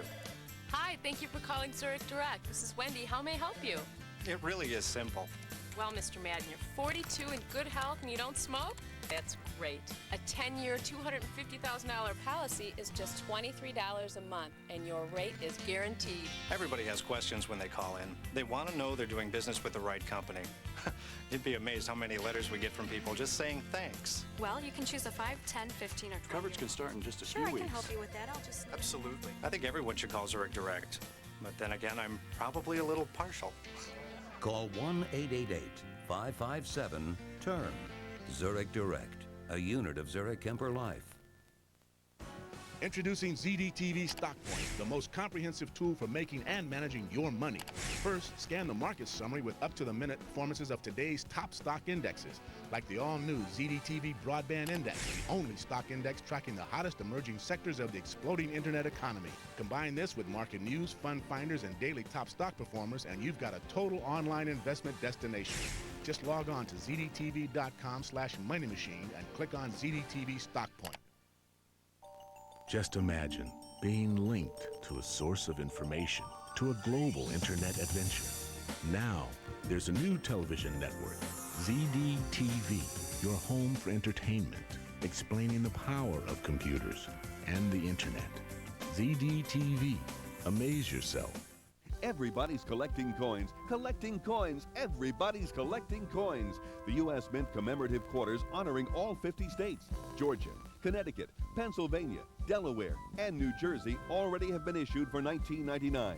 Hi, thank you for calling Zurich Direct. This is Wendy. How may I help you? It really is simple. Well, Mr. Madden, you're 42 in good health and you don't smoke? That's great. A 10-year, $250,000 policy is just $23 a month, and your rate is guaranteed. Everybody has questions when they call in. They want to know they're doing business with the right company. You'd be amazed how many letters we get from people just saying thanks. Well, you can choose a 5, 10, 15, or 20. Coverage can start in just a few weeks. Sure, I weeks. can help you with that. I'll just... Absolutely. I think everyone should call Zurich Direct. But then again, I'm probably a little partial. Call 1-888-557-TURN. Zurich Direct, a unit of Zurich Kemper Life. Introducing ZDTV StockPoint, the most comprehensive tool for making and managing your money. First, scan the market summary with up-to-the-minute performances of today's top stock indexes, like the all-new ZDTV Broadband Index, the only stock index tracking the hottest emerging sectors of the exploding internet economy. Combine this with market news, fund finders, and daily top stock performers, and you've got a total online investment destination. Just log on to zdtv.com/moneymachine and click on ZDTV StockPoint. Just imagine being linked to a source of information, to a global internet adventure. Now, there's a new television network, ZDTV, your home for entertainment, explaining the power of computers and the internet. ZDTV. Amaze yourself. Everybody's collecting coins. Collecting coins. Everybody's collecting coins. The U.S. Mint commemorative quarters honoring all 50 states. Georgia, Connecticut, Pennsylvania, Delaware, and New Jersey already have been issued for $19.99.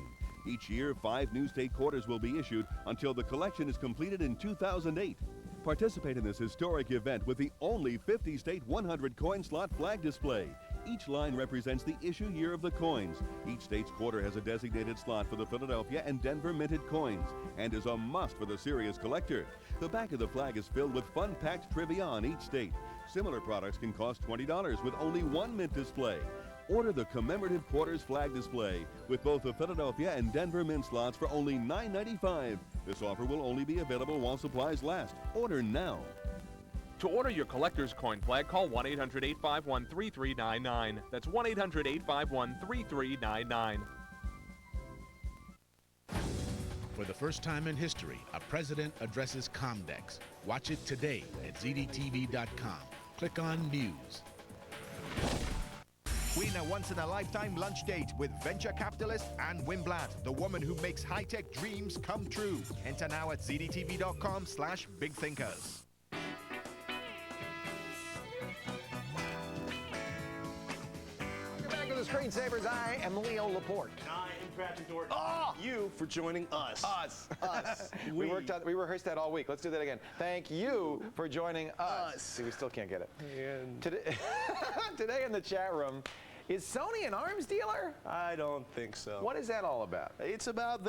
Each year, 5 new state quarters will be issued until the collection is completed in 2008. Participate in this historic event with the only 50-state 100-coin slot flag display. Each line represents the issue year of the coins. Each state's quarter has a designated slot for the Philadelphia and Denver minted coins and is a must for the serious collector. The back of the flag is filled with fun-packed trivia on each state. Similar products can cost $20 with only one mint display. Order the commemorative quarters flag display with both the Philadelphia and Denver mint slots for only $9.95. This offer will only be available while supplies last. Order now. To order your collector's coin flag, call 1-800-851-3399. That's 1-800-851-3399. For the first time in history, a president addresses Comdex. Watch it today at ZDTV.com. Click on News. Win a once-in-a-lifetime lunch date with venture capitalist Anne Wimblad, the woman who makes high-tech dreams come true. Enter now at ZDTV.com/bigthinkers. Screensavers, I am Leo Laporte. I am Patrick Norton. You for joining us. Us. We rehearsed that all week. Let's do that again. Thank you for joining us. See, we still can't get it. Today in the chat room, is Sony an arms dealer? I don't think so. What is that all about? It's about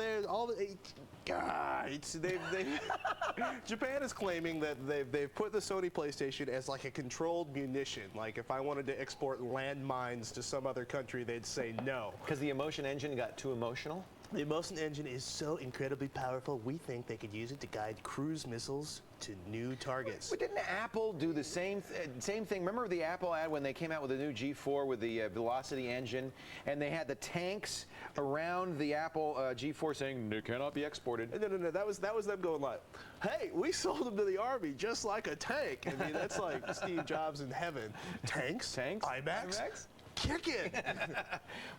Japan is claiming that they've put the Sony PlayStation as like a controlled munition. Like if I wanted to export landmines to some other country, they'd say no. Because the emotion engine got too emotional? The emotion engine is so incredibly powerful, we think they could use it to guide cruise missiles to new targets. But didn't Apple do the same thing? Remember the Apple ad when they came out with the new G4 with the Velocity engine, and they had the tanks around the Apple G4 saying they cannot be exported? No. That was them going like, hey, we sold them to the Army just like a tank. I mean, that's like Steve Jobs in heaven. Tanks? IMAX? Kick it!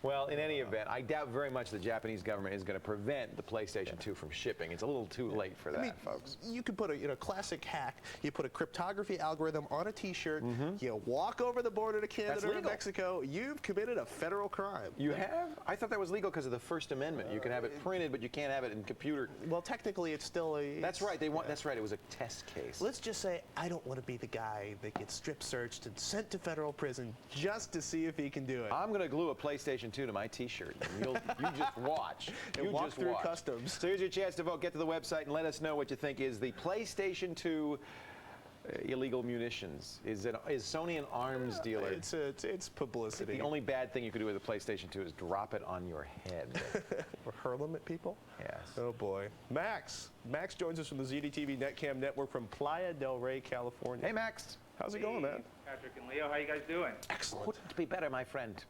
Well, in any event, I doubt very much the Japanese government is going to prevent the PlayStation 2 from shipping. It's a little too late for that, folks. You could put a classic hack. You put a cryptography algorithm on a T-shirt. You walk over the border to Canada or Mexico. You've committed a federal crime. You have? I thought that was legal because of the First Amendment. You can have it printed, but you can't have it in computer. Well, technically, it's still a. That's right. That's right. It was a test case. Let's just say I don't want to be the guy that gets strip searched and sent to federal prison just to see if he can do it. I'm going to glue a PlayStation 2 to my T-shirt. You just watch. And walk through customs. So here's your chance to vote. Get to the website and let us know what you think. Is the PlayStation 2 illegal munitions? Is Sony an arms dealer? It's publicity. The only bad thing you could do with a PlayStation 2 is drop it on your head. Or hurl them at people? Yes. Oh boy. Max joins us from the ZDTV Netcam network from Playa del Rey, California. Hey, Max. How's it going, man? Patrick and Leo, how you guys doing? Excellent. Couldn't be better, my friend.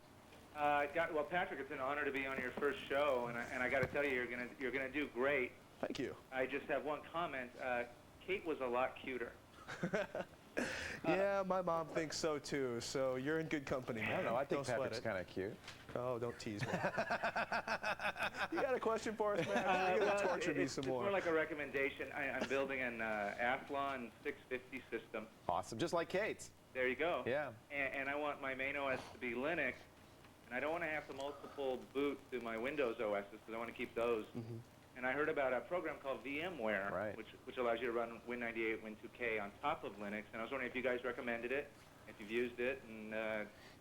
Well, Patrick, it's an honor to be on your first show, and I got to tell you, you're gonna do great. Thank you. I just have one comment. Kate was a lot cuter. Yeah, my mom thinks so too. So you're in good company, man. I don't know. I think Patrick's kind of cute. Oh, don't tease me. You got a question for us, man? You're gonna torture me some more. It's more like a recommendation. I'm building an Athlon 650 system. Awesome, just like Kate's. There you go. Yeah. And I want my main OS to be Linux, and I don't want to have to multiple boot through my Windows OSs because I want to keep those. And I heard about a program called VMware, which allows you to run Win98, Win2K on top of Linux. And I was wondering if you guys recommended it, if you've used it, and.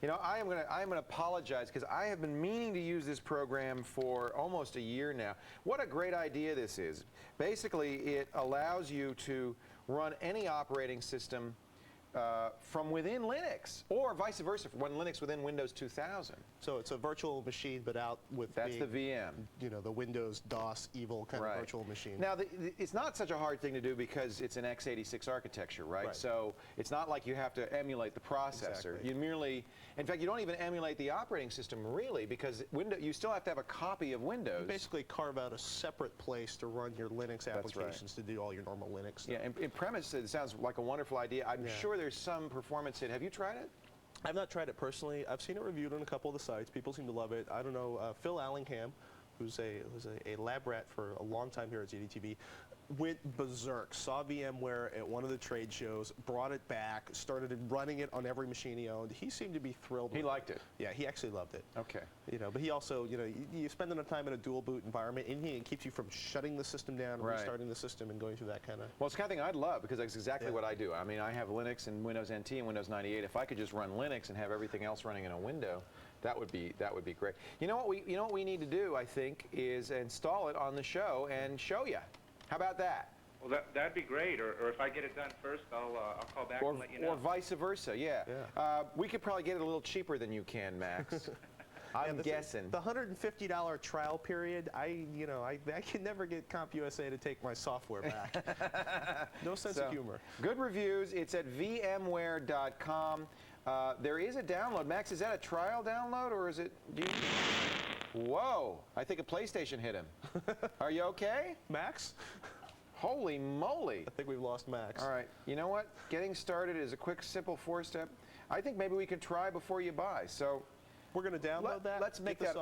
You know, I am gonna apologize because I have been meaning to use this program for almost a year now. What a great idea this is! Basically, it allows you to run any operating system from within Linux, or vice versa, run Linux within Windows 2000. So it's a virtual machine, but out with the VM. You know, the Windows DOS evil kind of virtual machine. Now, it's not such a hard thing to do because it's an x86 architecture, right? So it's not like you have to emulate the processor. You merely, in fact, you don't even emulate the operating system really, because you still have to have a copy of Windows. You basically carve out a separate place to run your Linux applications to do all your normal Linux stuff. Yeah, in premise, it sounds like a wonderful idea. I'm sure there's some performance hit. Have you tried it? I've not tried it personally. I've seen it reviewed on a couple of the sites. People seem to love it. I don't know. Phil Allingham, who's a lab rat for a long time here at ZDTV, went berserk, saw VMware at one of the trade shows, brought it back, started running it on every machine he owned. He seemed to be thrilled with it. He liked it? Yeah, he actually loved it. Okay. You know, but he also, you know, you spend enough time in a dual boot environment, and it keeps you from shutting the system down, Right. restarting the system, and going through that kind of... Well, it's the kind of thing I'd love, because that's exactly what I do. I mean, I have Linux and Windows NT and Windows 98. If I could just run Linux and have everything else running in a window, that would be great. You know what we need to do, I think, is install it on the show and show you. How about that? Well, that'd be great. Or if I get it done first, I'll call back and let you know. Or vice versa, yeah. We could probably get it a little cheaper than you can, Max. I'm guessing. The $150 trial period, I can never get CompUSA to take my software back. No sense of humor. Good reviews. It's at vmware.com. There is a download. Max, is that a trial download, or is it... Whoa! I think a PlayStation hit him. Are you okay? Max? Holy moly. I think we've lost Max. All right. You know what? Getting started is a quick, simple 4-step. I think maybe we can try before you buy. So we're going to download that. Let's make that.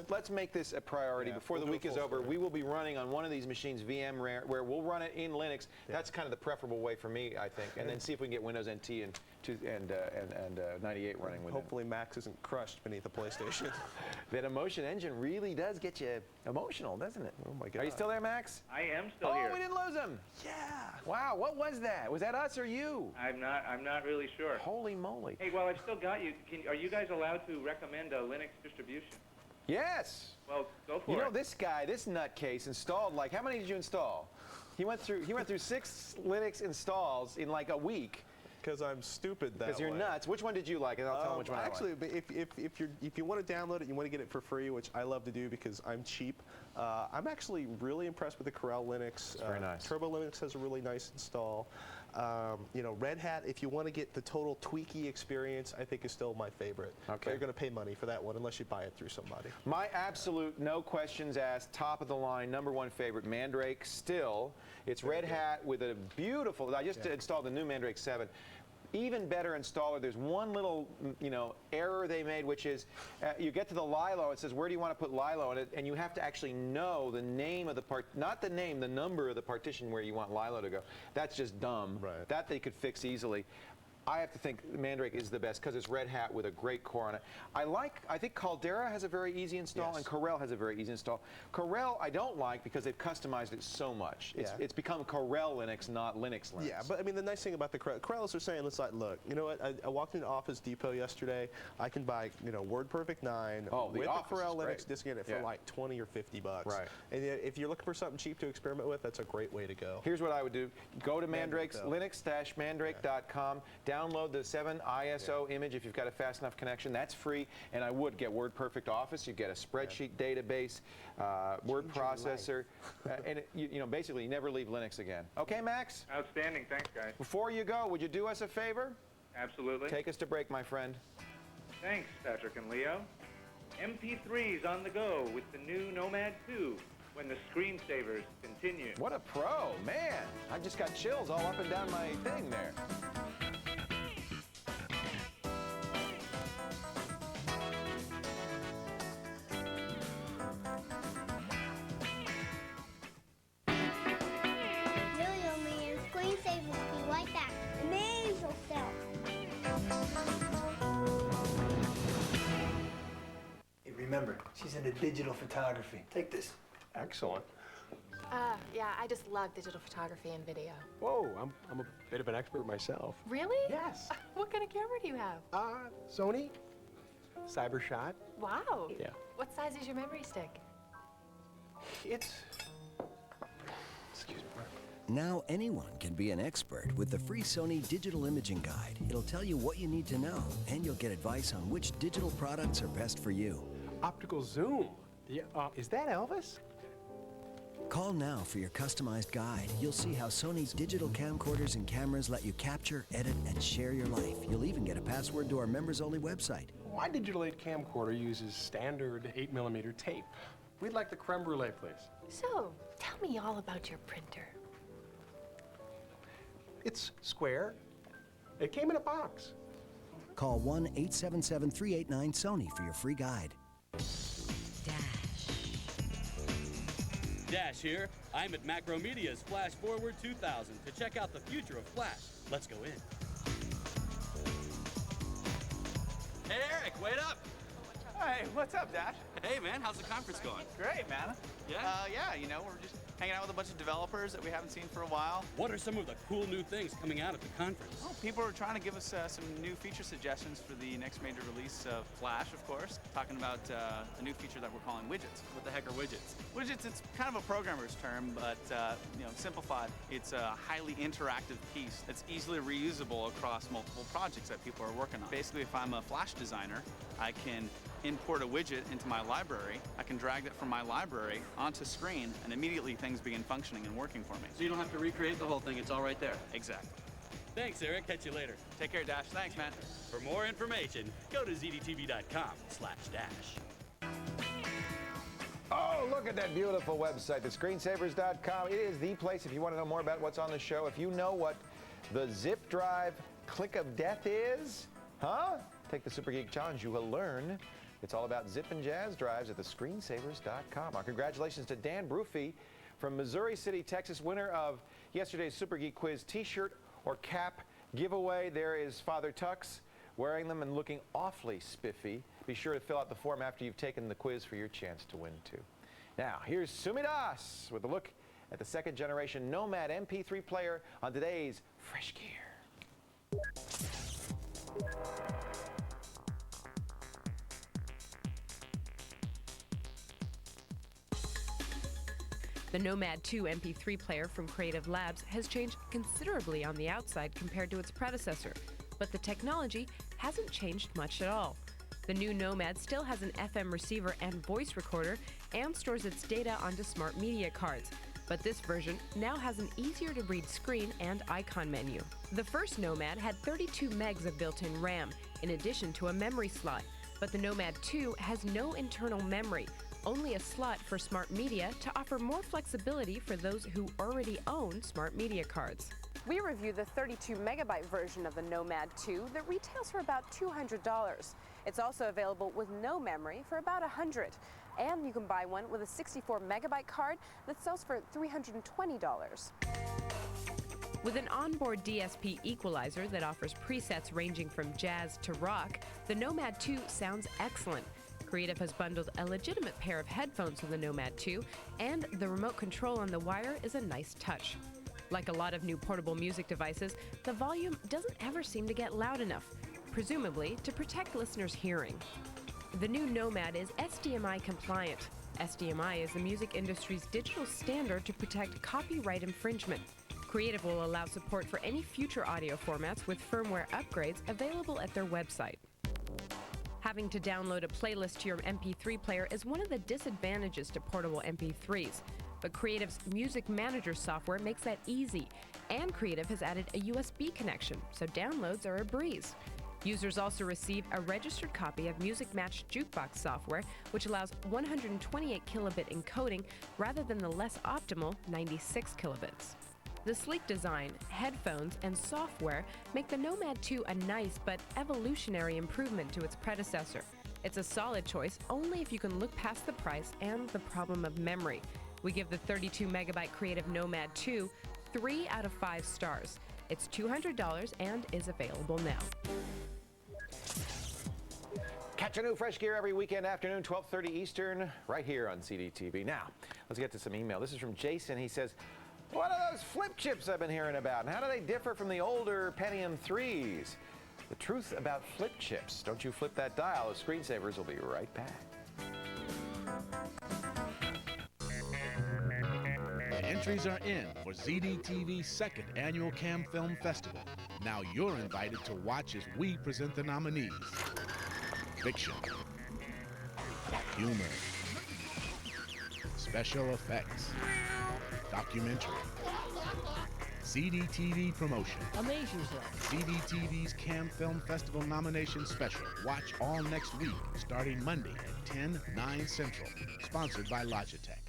Let's make this a priority before the week is over. We will be running on one of these machines, VMware, where we'll run it in Linux. That's kind of the preferable way for me, I think. And then see if we can get Windows NT and 98 running with it. Hopefully Max isn't crushed beneath the PlayStation. That emotion engine really does get you emotional, doesn't it? Oh my God. Are you still there, Max? I am still here. Oh, we didn't lose him. Yeah. Wow, what was that? Was that us or you? I'm not really sure. Holy moly. Hey, well, I've still got you. Are you guys allowed to recommend a Linux distribution? Yes. Well, go for it. You know, this guy, this nutcase, installed like, how many did you install? He went through 6 Linux installs in like a week. Because I'm stupid that way. Because you're nuts. Which one did you like? And I'll tell him which one actually, I like. if you want to download it, you want to get it for free, which I love to do because I'm cheap. I'm actually really impressed with the Corel Linux. It's very nice. Turbo Linux has a really nice install. You know, Red Hat, if you want to get the total tweaky experience, I think is still my favorite. Okay. But you're going to pay money for that one unless you buy it through somebody. My absolute, no questions asked, top of the line, #1 favorite, Mandrake still. It's Red Hat with a beautiful, I just installed the new Mandrake 7. Even better installer. There's one little, error they made, which is you get to the Lilo. It says, where do you want to put Lilo in it? And you have to actually know the name of the not the name, the number of the partition where you want Lilo to go. That's just dumb. Right. That they could fix easily. I have to think Mandrake is the best because it's Red Hat with a great core on it. I think Caldera has a very easy install, and Corel has a very easy install. Corel I don't like because they've customized it so much. It's become Corel Linux, not Linux Linux. Yeah, but I mean the nice thing about the Corel is they're saying, it's like, look, you know what? I walked into Office Depot yesterday. I can buy, WordPerfect 9 with the Corel Linux disk in it for like $20 or $50. Right. And if you're looking for something cheap to experiment with, that's a great way to go. Here's what I would do: go to Mandrake's Linux-mandrake.com. Download the 7 ISO image if you've got a fast enough connection. That's free, and I would get WordPerfect Office. You get a spreadsheet database, word processor, and basically you never leave Linux again. Okay, Max? Outstanding. Thanks, guys. Before you go, would you do us a favor? Absolutely. Take us to break, my friend. Thanks, Patrick and Leo. MP3s on the go with the new Nomad 2 when the Screensavers continue. What a pro, man! I just got chills all up and down my thing there. Screensavers will be right back. Amaze yourself. Hey, remember, she's into digital photography. Take this. Excellent. Yeah, I just love digital photography and video. Whoa, I'm a bit of an expert myself. Really? Yes. What kind of camera do you have? Sony CyberShot. Wow. Yeah. What size is your memory stick? It's... Now anyone can be an expert with the free Sony Digital Imaging Guide. It'll tell you what you need to know, and you'll get advice on which digital products are best for you. Optical zoom. Yeah, is that Elvis? Call now for your customized guide. You'll see how Sony's digital camcorders and cameras let you capture, edit, and share your life. You'll even get a password to our members-only website. My Digital 8 camcorder uses standard 8mm tape. We'd like the creme brulee, please. So, tell me all about your printer. It's square, It came in a box. Call 1-877-389-SONY for your free guide. Dash here. I'm at Macromedia's Flash Forward 2000 to check out the future of Flash. Let's go in. Hey, Eric, wait up. Hey, what's up, Dash? Hey, man, how's the conference going? Great, man. Yeah? Yeah, you know, we're just hanging out with a bunch of developers that we haven't seen for a while. What are some of the cool new things coming out at the conference? Well, people are trying to give us some new feature suggestions for the next major release of Flash, of course. Talking about a new feature that we're calling widgets. What the heck are widgets? Widgets, it's kind of a programmer's term, but you know, simplified, it's a highly interactive piece that's easily reusable across multiple projects that people are working on. Basically, if I'm a Flash designer, I can import a widget into my library. I can drag it from my library onto screen, and immediately things begin functioning and working for me. So you don't have to recreate the whole thing, it's all right there. Exactly. Thanks, Eric. Catch you later. Take care, Dash. Thanks, man. For more information, go to ZDTV.com/Dash. Oh, look at that beautiful website, the Screensavers.com. It is the place if you want to know more about what's on the show. If you know what the zip drive click of death is, huh? Take the Super Geek Challenge. You will learn. It's all about zip and jazz drives at the Screensavers.com. Our congratulations to Dan Brufy from Missouri City, Texas, winner of yesterday's Super Geek Quiz t-shirt or cap giveaway. There is Father Tux wearing them and looking awfully spiffy. Be sure to fill out the form after you've taken the quiz for your chance to win, too. Now, here's Sumi Das with a look at the second-generation Nomad MP3 player on today's Fresh Gear. The Nomad 2 MP3 player from Creative Labs has changed considerably on the outside compared to its predecessor, but the technology hasn't changed much at all. The new Nomad still has an FM receiver and voice recorder and stores its data onto smart media cards, but this version now has an easier-to-read screen and icon menu. The first Nomad had 32 megs of built-in RAM, in addition to a memory slot, but the Nomad 2 has no internal memory, only a slot for smart media to offer more flexibility for those who already own smart media cards. We reviewed the 32 megabyte version of the Nomad 2 that retails for about $200. It's also available with no memory for about $100. And you can buy one with a 64 megabyte card that sells for $320. With an onboard DSP equalizer that offers presets ranging from jazz to rock, the Nomad 2 sounds excellent. Creative has bundled a legitimate pair of headphones with the Nomad 2, and the remote control on the wire is a nice touch. Like a lot of new portable music devices, the volume doesn't ever seem to get loud enough, presumably to protect listeners' hearing. The new Nomad is SDMI compliant. SDMI is the music industry's digital standard to protect copyright infringement. Creative will allow support for any future audio formats with firmware upgrades available at their website. Having to download a playlist to your MP3 player is one of the disadvantages to portable MP3s, but Creative's Music Manager software makes that easy, and Creative has added a USB connection, so downloads are a breeze. Users also receive a registered copy of Music Match Jukebox software, which allows 128 kilobit encoding rather than the less optimal 96 kilobits. The sleek design, headphones, and software make the Nomad 2 a nice but evolutionary improvement to its predecessor. It's a solid choice only if you can look past the price and the problem of memory. We give the 32 megabyte Creative Nomad 2 3 out of 5 stars. It's $200 and is available now. Catch a new Fresh Gear every weekend afternoon, 12:30 Eastern, right here on ZDTV. Now, let's get to some email. This is from Jason. He says, what are those flip chips I've been hearing about, and how do they differ from the older Pentium 3s? The truth about flip chips. Don't you flip that dial. The Screensavers will be right back. The entries are in for ZDTV's second annual Cam Film Festival. Now you're invited to watch as we present the nominees. Fiction, humor, special effects, documentary, ZDTV promotion. Amaze yourself. ZDTV's Cam Film Festival nomination special. Watch all next week, starting Monday at 10, 9 Central. Sponsored by Logitech.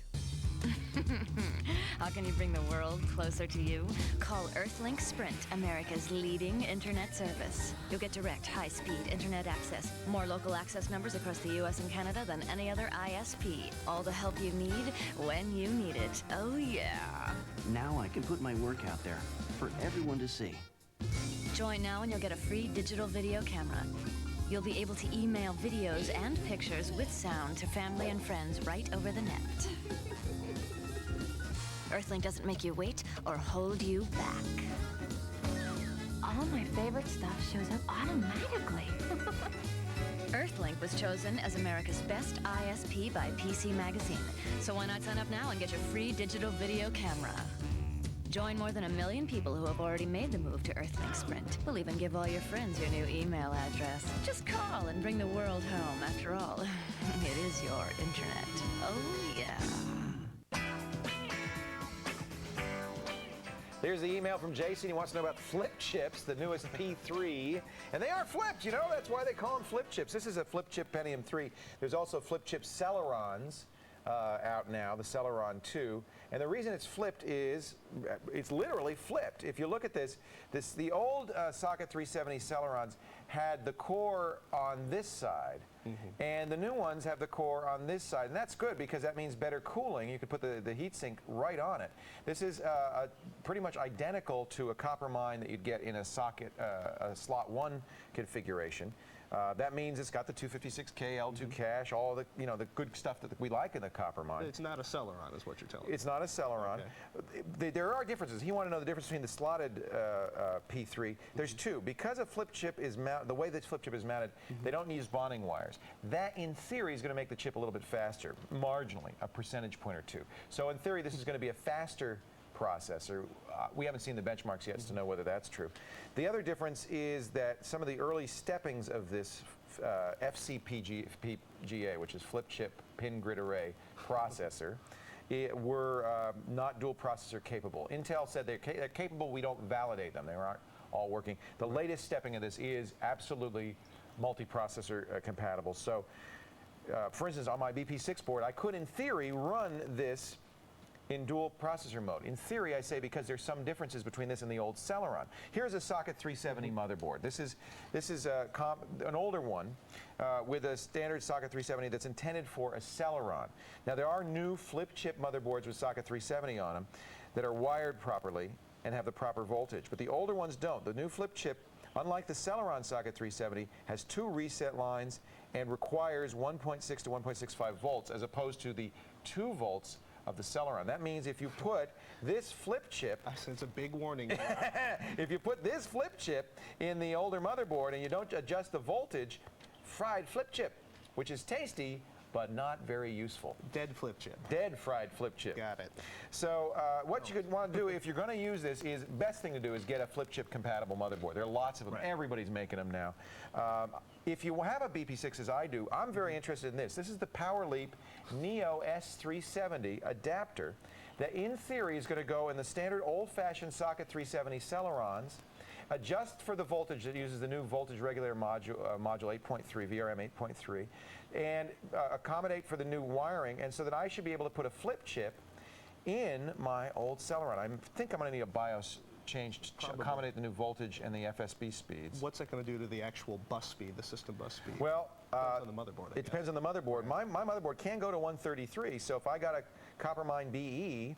How can you bring the world closer to you? Call Earthlink Sprint, America's leading internet service. You'll get direct, high-speed internet access. More local access numbers across the U.S. and Canada than any other ISP. All the help you need when you need it. Oh, yeah. Now I can put my work out there for everyone to see. Join now and you'll get a free digital video camera. You'll be able to email videos and pictures with sound to family and friends right over the net. Earthlink doesn't make you wait or hold you back. All my favorite stuff shows up automatically. Earthlink was chosen as America's best ISP by PC Magazine. So why not sign up now and get your free digital video camera? Join more than 1 million people who have already made the move to Earthlink Sprint. We'll even give all your friends your new email address. Just call and bring the world home. After all, it is your internet. Oh, yeah. There's the email from Jason. He wants to know about flip chips, the newest P3. And they are flipped, you know? That's why they call them flip chips. This is a flip chip Pentium 3. There's also flip chip Celerons out now, the Celeron 2. And the reason it's flipped is it's literally flipped. If you look at this, the old Socket 370 Celerons had the core on this side. And the new ones have the core on this side, and that's good because that means better cooling. You can put the heatsink right on it. This is pretty much identical to a copper mine that you'd get in a socket, a slot 1 configuration. That means it's got the 256K L2 cache, all the the good stuff that we like in the copper mine. It's not a Celeron, is what you're telling me. It's not a Celeron. Okay. There are differences. He wanted to know the difference between the slotted P3. There's two. Because a flip chip is the way this flip chip is mounted, they don't use bonding wires. That, in theory, is going to make the chip a little bit faster, marginally, a percentage point or two. So in theory, this is going to be a faster processor. We haven't seen the benchmarks yet to know whether that's true. The other difference is that some of the early steppings of this FCPGA, which is flip chip pin grid array processor, were not dual processor capable. Intel said they're capable. We don't validate them. They aren't all working. The latest stepping of this is absolutely multi-processor compatible. So, for instance, on my BP6 board, I could, in theory, run this in dual processor mode. In theory, I say, because there's some differences between this and the old Celeron. Here's a Socket 370 motherboard. This is an older one with a standard Socket 370 that's intended for a Celeron. Now, there are new flip chip motherboards with Socket 370 on them that are wired properly and have the proper voltage, but the older ones don't. The new flip chip, unlike the Celeron Socket 370, has 2 reset lines and requires 1.6 to 1.65 volts as opposed to the 2 volts of the Celeron. That means if you put this flip chip... I sense a big warning. If you put this flip chip in the older motherboard and you don't adjust the voltage, fried flip chip, which is tasty, but not very useful. Dead flip chip. Dead fried flip chip. Got it. So what you could want to do if you're going to use this is, best thing to do is get a flip chip compatible motherboard. There are lots of them. Right. Everybody's making them now. If you have a BP6 as I do, I'm very interested in this. This is the PowerLeap Neo S370 adapter that in theory is going to go in the standard old-fashioned Socket 370 Celerons, adjust for the voltage that uses the new voltage regulator module 8.3, VRM 8.3, and accommodate for the new wiring, and so that I should be able to put a flip chip in my old Celeron. I think I'm going to need a BIOS change to accommodate the new voltage and the FSB speeds. What's that going to do to the actual bus speed, the system bus speed? Well, depends on the motherboard. It depends on the motherboard. My motherboard can go to 133, so if I got a Coppermine BE,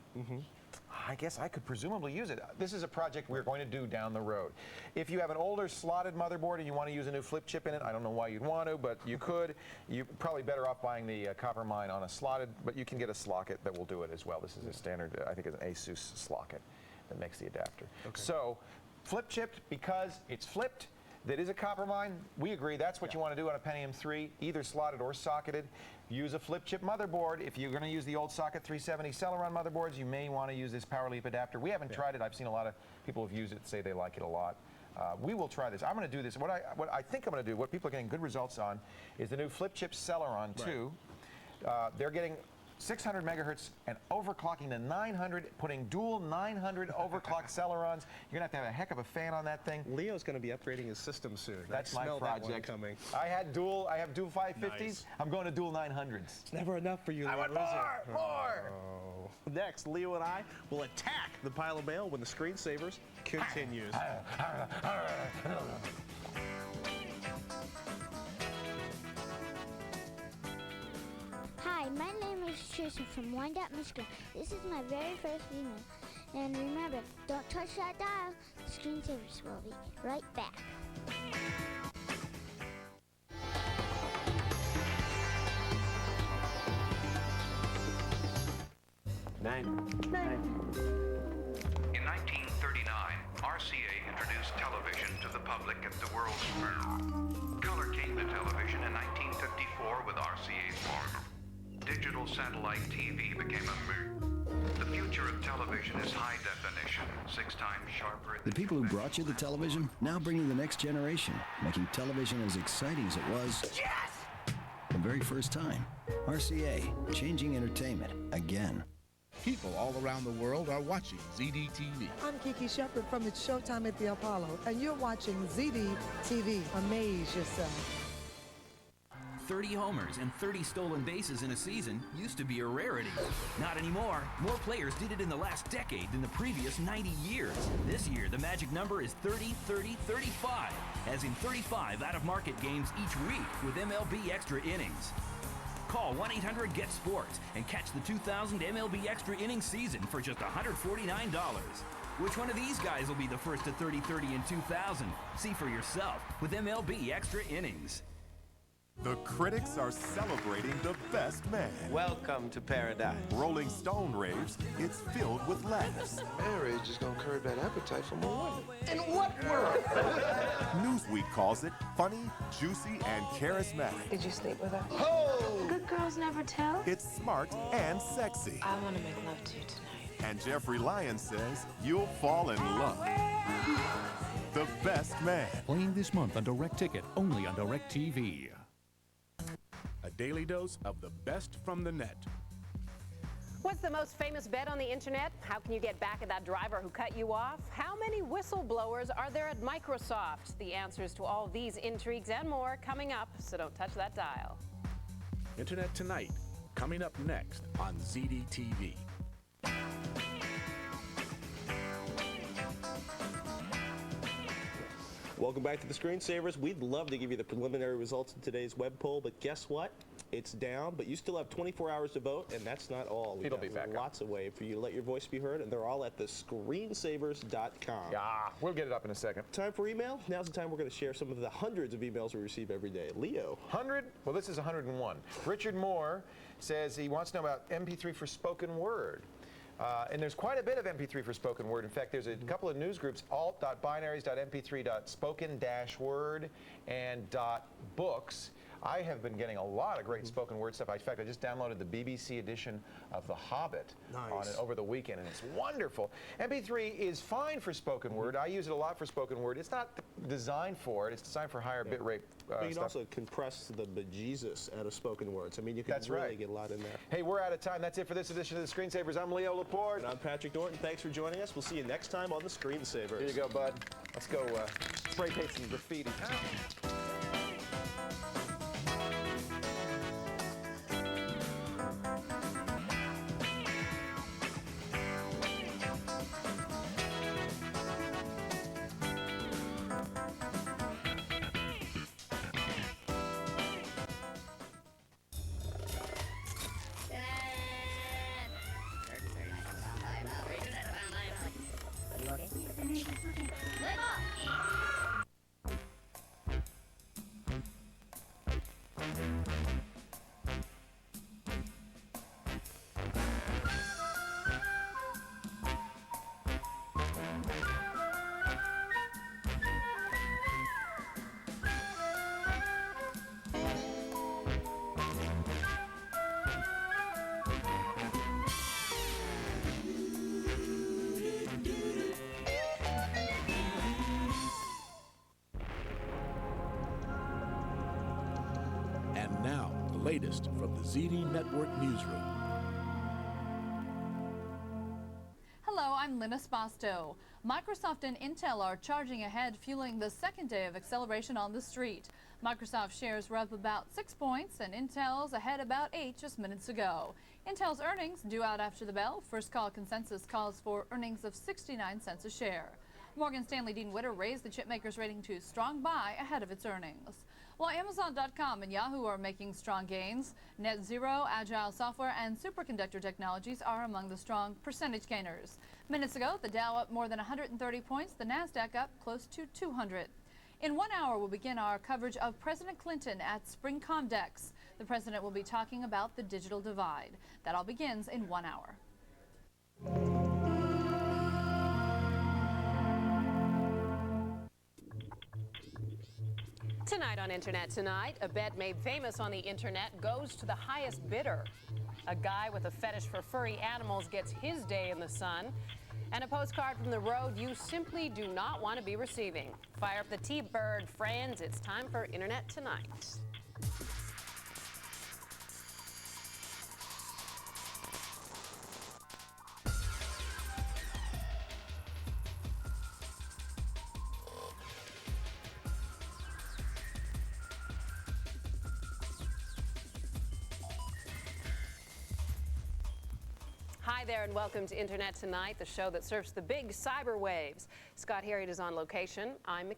I guess I could presumably use it. This is a project we're going to do down the road. If you have an older slotted motherboard and you want to use a new flip chip in it, I don't know why you'd want to, but you could. You're probably better off buying the Coppermine on a slotted, but you can get a Slocket that will do it as well. This is a standard, I think it's an Asus Slocket that makes the adapter. Okay. So, flip chipped because it's flipped. That is a Coppermine. We agree that's what you want to do on a Pentium 3, either slotted or socketed. Use a flip chip motherboard. If you're going to use the old Socket 370 Celeron motherboards, you may want to use this PowerLeap adapter. We haven't tried it. I've seen a lot of people who've used it say they like it a lot. We will try this. I'm going to do this. What I think I'm going to do, what people are getting good results on, is the new flip chip Celeron 2. They're getting 600 megahertz and overclocking to 900, putting dual 900 overclock Celerons. You're going to have a heck of a fan on that thing. Leo's going to be upgrading his system soon. That's my project. That coming. I have dual 550s. Nice. I'm going to dual 900s. It's never enough for you. I want more. Oh. Next, Leo and I will attack the pile of mail when the Screensavers continues. Hi, my name is Trisha from Wyandotte, Michigan. This is my very first email. And remember, don't touch that dial. The Screensavers will be right back. In 1939, RCA introduced television to the public at the world's fair. Color came to television in 1954 with RCA's model. Digital satellite TV became a myth. The future of television is high definition, 6 times sharper. The people who brought you the television now bring you the next generation, making television as exciting as it was the very first time. RCA, changing entertainment again. People all around the world are watching ZDTV. I'm Kiki Shepard from It's Showtime at the Apollo, and you're watching ZDTV. Amaze yourself. 30 homers and 30 stolen bases in a season used to be a rarity. Not anymore. More players did it in the last decade than the previous 90 years. This year, the magic number is 30, 30, 35, as in 35 out-of-market games each week with MLB Extra Innings. Call 1-800-GET-SPORTS and catch the 2000 MLB Extra Innings season for just $149. Which one of these guys will be the first to 30-30 in 2000? See for yourself with MLB Extra Innings. The critics are celebrating the best man. Welcome to paradise. Rolling Stone raves, it's filled with laughs. Marriage is gonna curb that appetite for more women. In what world? Newsweek calls it funny, juicy, and charismatic. Did you sleep with her? Oh! Good girls never tell. It's smart and sexy. I want to make love to you tonight. And Jeffrey Lyons says you'll fall in love. The best man. Playing this month on Direct Ticket, only on Direct TV. A daily dose of the best from the net. What's the most famous bet on the internet? How can you get back at that driver who cut you off? How many whistleblowers are there at Microsoft? The answers to all these intrigues and more coming up, so don't touch that dial. Internet Tonight, coming up next on ZDTV. Welcome back to the Screensavers. We'd love to give you the preliminary results of today's web poll, but guess what? It's down, but you still have 24 hours to vote, and that's not all. It'll be back up. Lots of ways for you to let your voice be heard, and they're all at the Screensavers.com. Yeah, we'll get it up in a second. Time for email. Now's the time we're going to share some of the hundreds of emails we receive every day. Leo. 100? Well, this is 101. Richard Moore says he wants to know about MP3 for spoken word. And there's quite a bit of MP3 for spoken word. In fact, there's a couple of news groups, alt.binaries.mp3.spoken-word and .books. I have been getting a lot of great spoken word stuff. In fact, I just downloaded the BBC edition of The Hobbit on it over the weekend, and it's wonderful. MP3 is fine for spoken word. I use it a lot for spoken word. It's not designed for it. It's designed for higher bit rate But you can stuff. also compress the bejesus out of spoken words. I mean, you can really get a lot in there. Hey, we're out of time. That's it for this edition of the Screensavers. I'm Leo Laporte. And I'm Patrick Norton. Thanks for joining us. We'll see you next time on the Screensavers. Here you go, bud. Let's go spray paint some graffiti. And now, the latest from the ZD Network newsroom. Hello, I'm Linda Spasto. Microsoft and Intel are charging ahead, fueling the second day of acceleration on the street. Microsoft shares were up about 6 points, and Intel's ahead about 8 just minutes ago. Intel's earnings due out after the bell. First call consensus calls for earnings of 69 cents a share. Morgan Stanley Dean Witter raised the chipmaker's rating to strong buy ahead of its earnings. While Amazon.com and Yahoo are making strong gains, Net Zero, Agile Software, and Superconductor Technologies are among the strong percentage gainers. Minutes ago, the Dow up more than 130 points, the NASDAQ up close to 200. In 1 hour, we'll begin our coverage of President Clinton at SpringComDex. The president will be talking about the digital divide. That all begins in 1 hour. Tonight on Internet Tonight, a bet made famous on the internet goes to the highest bidder. A guy with a fetish for furry animals gets his day in the sun. And a postcard from the road you simply do not want to be receiving. Fire up the T-Bird, friends. It's time for Internet Tonight. Hi there and welcome to Internet Tonight, the show that surfs the big cyber waves. Scott Harriet is on location. I'm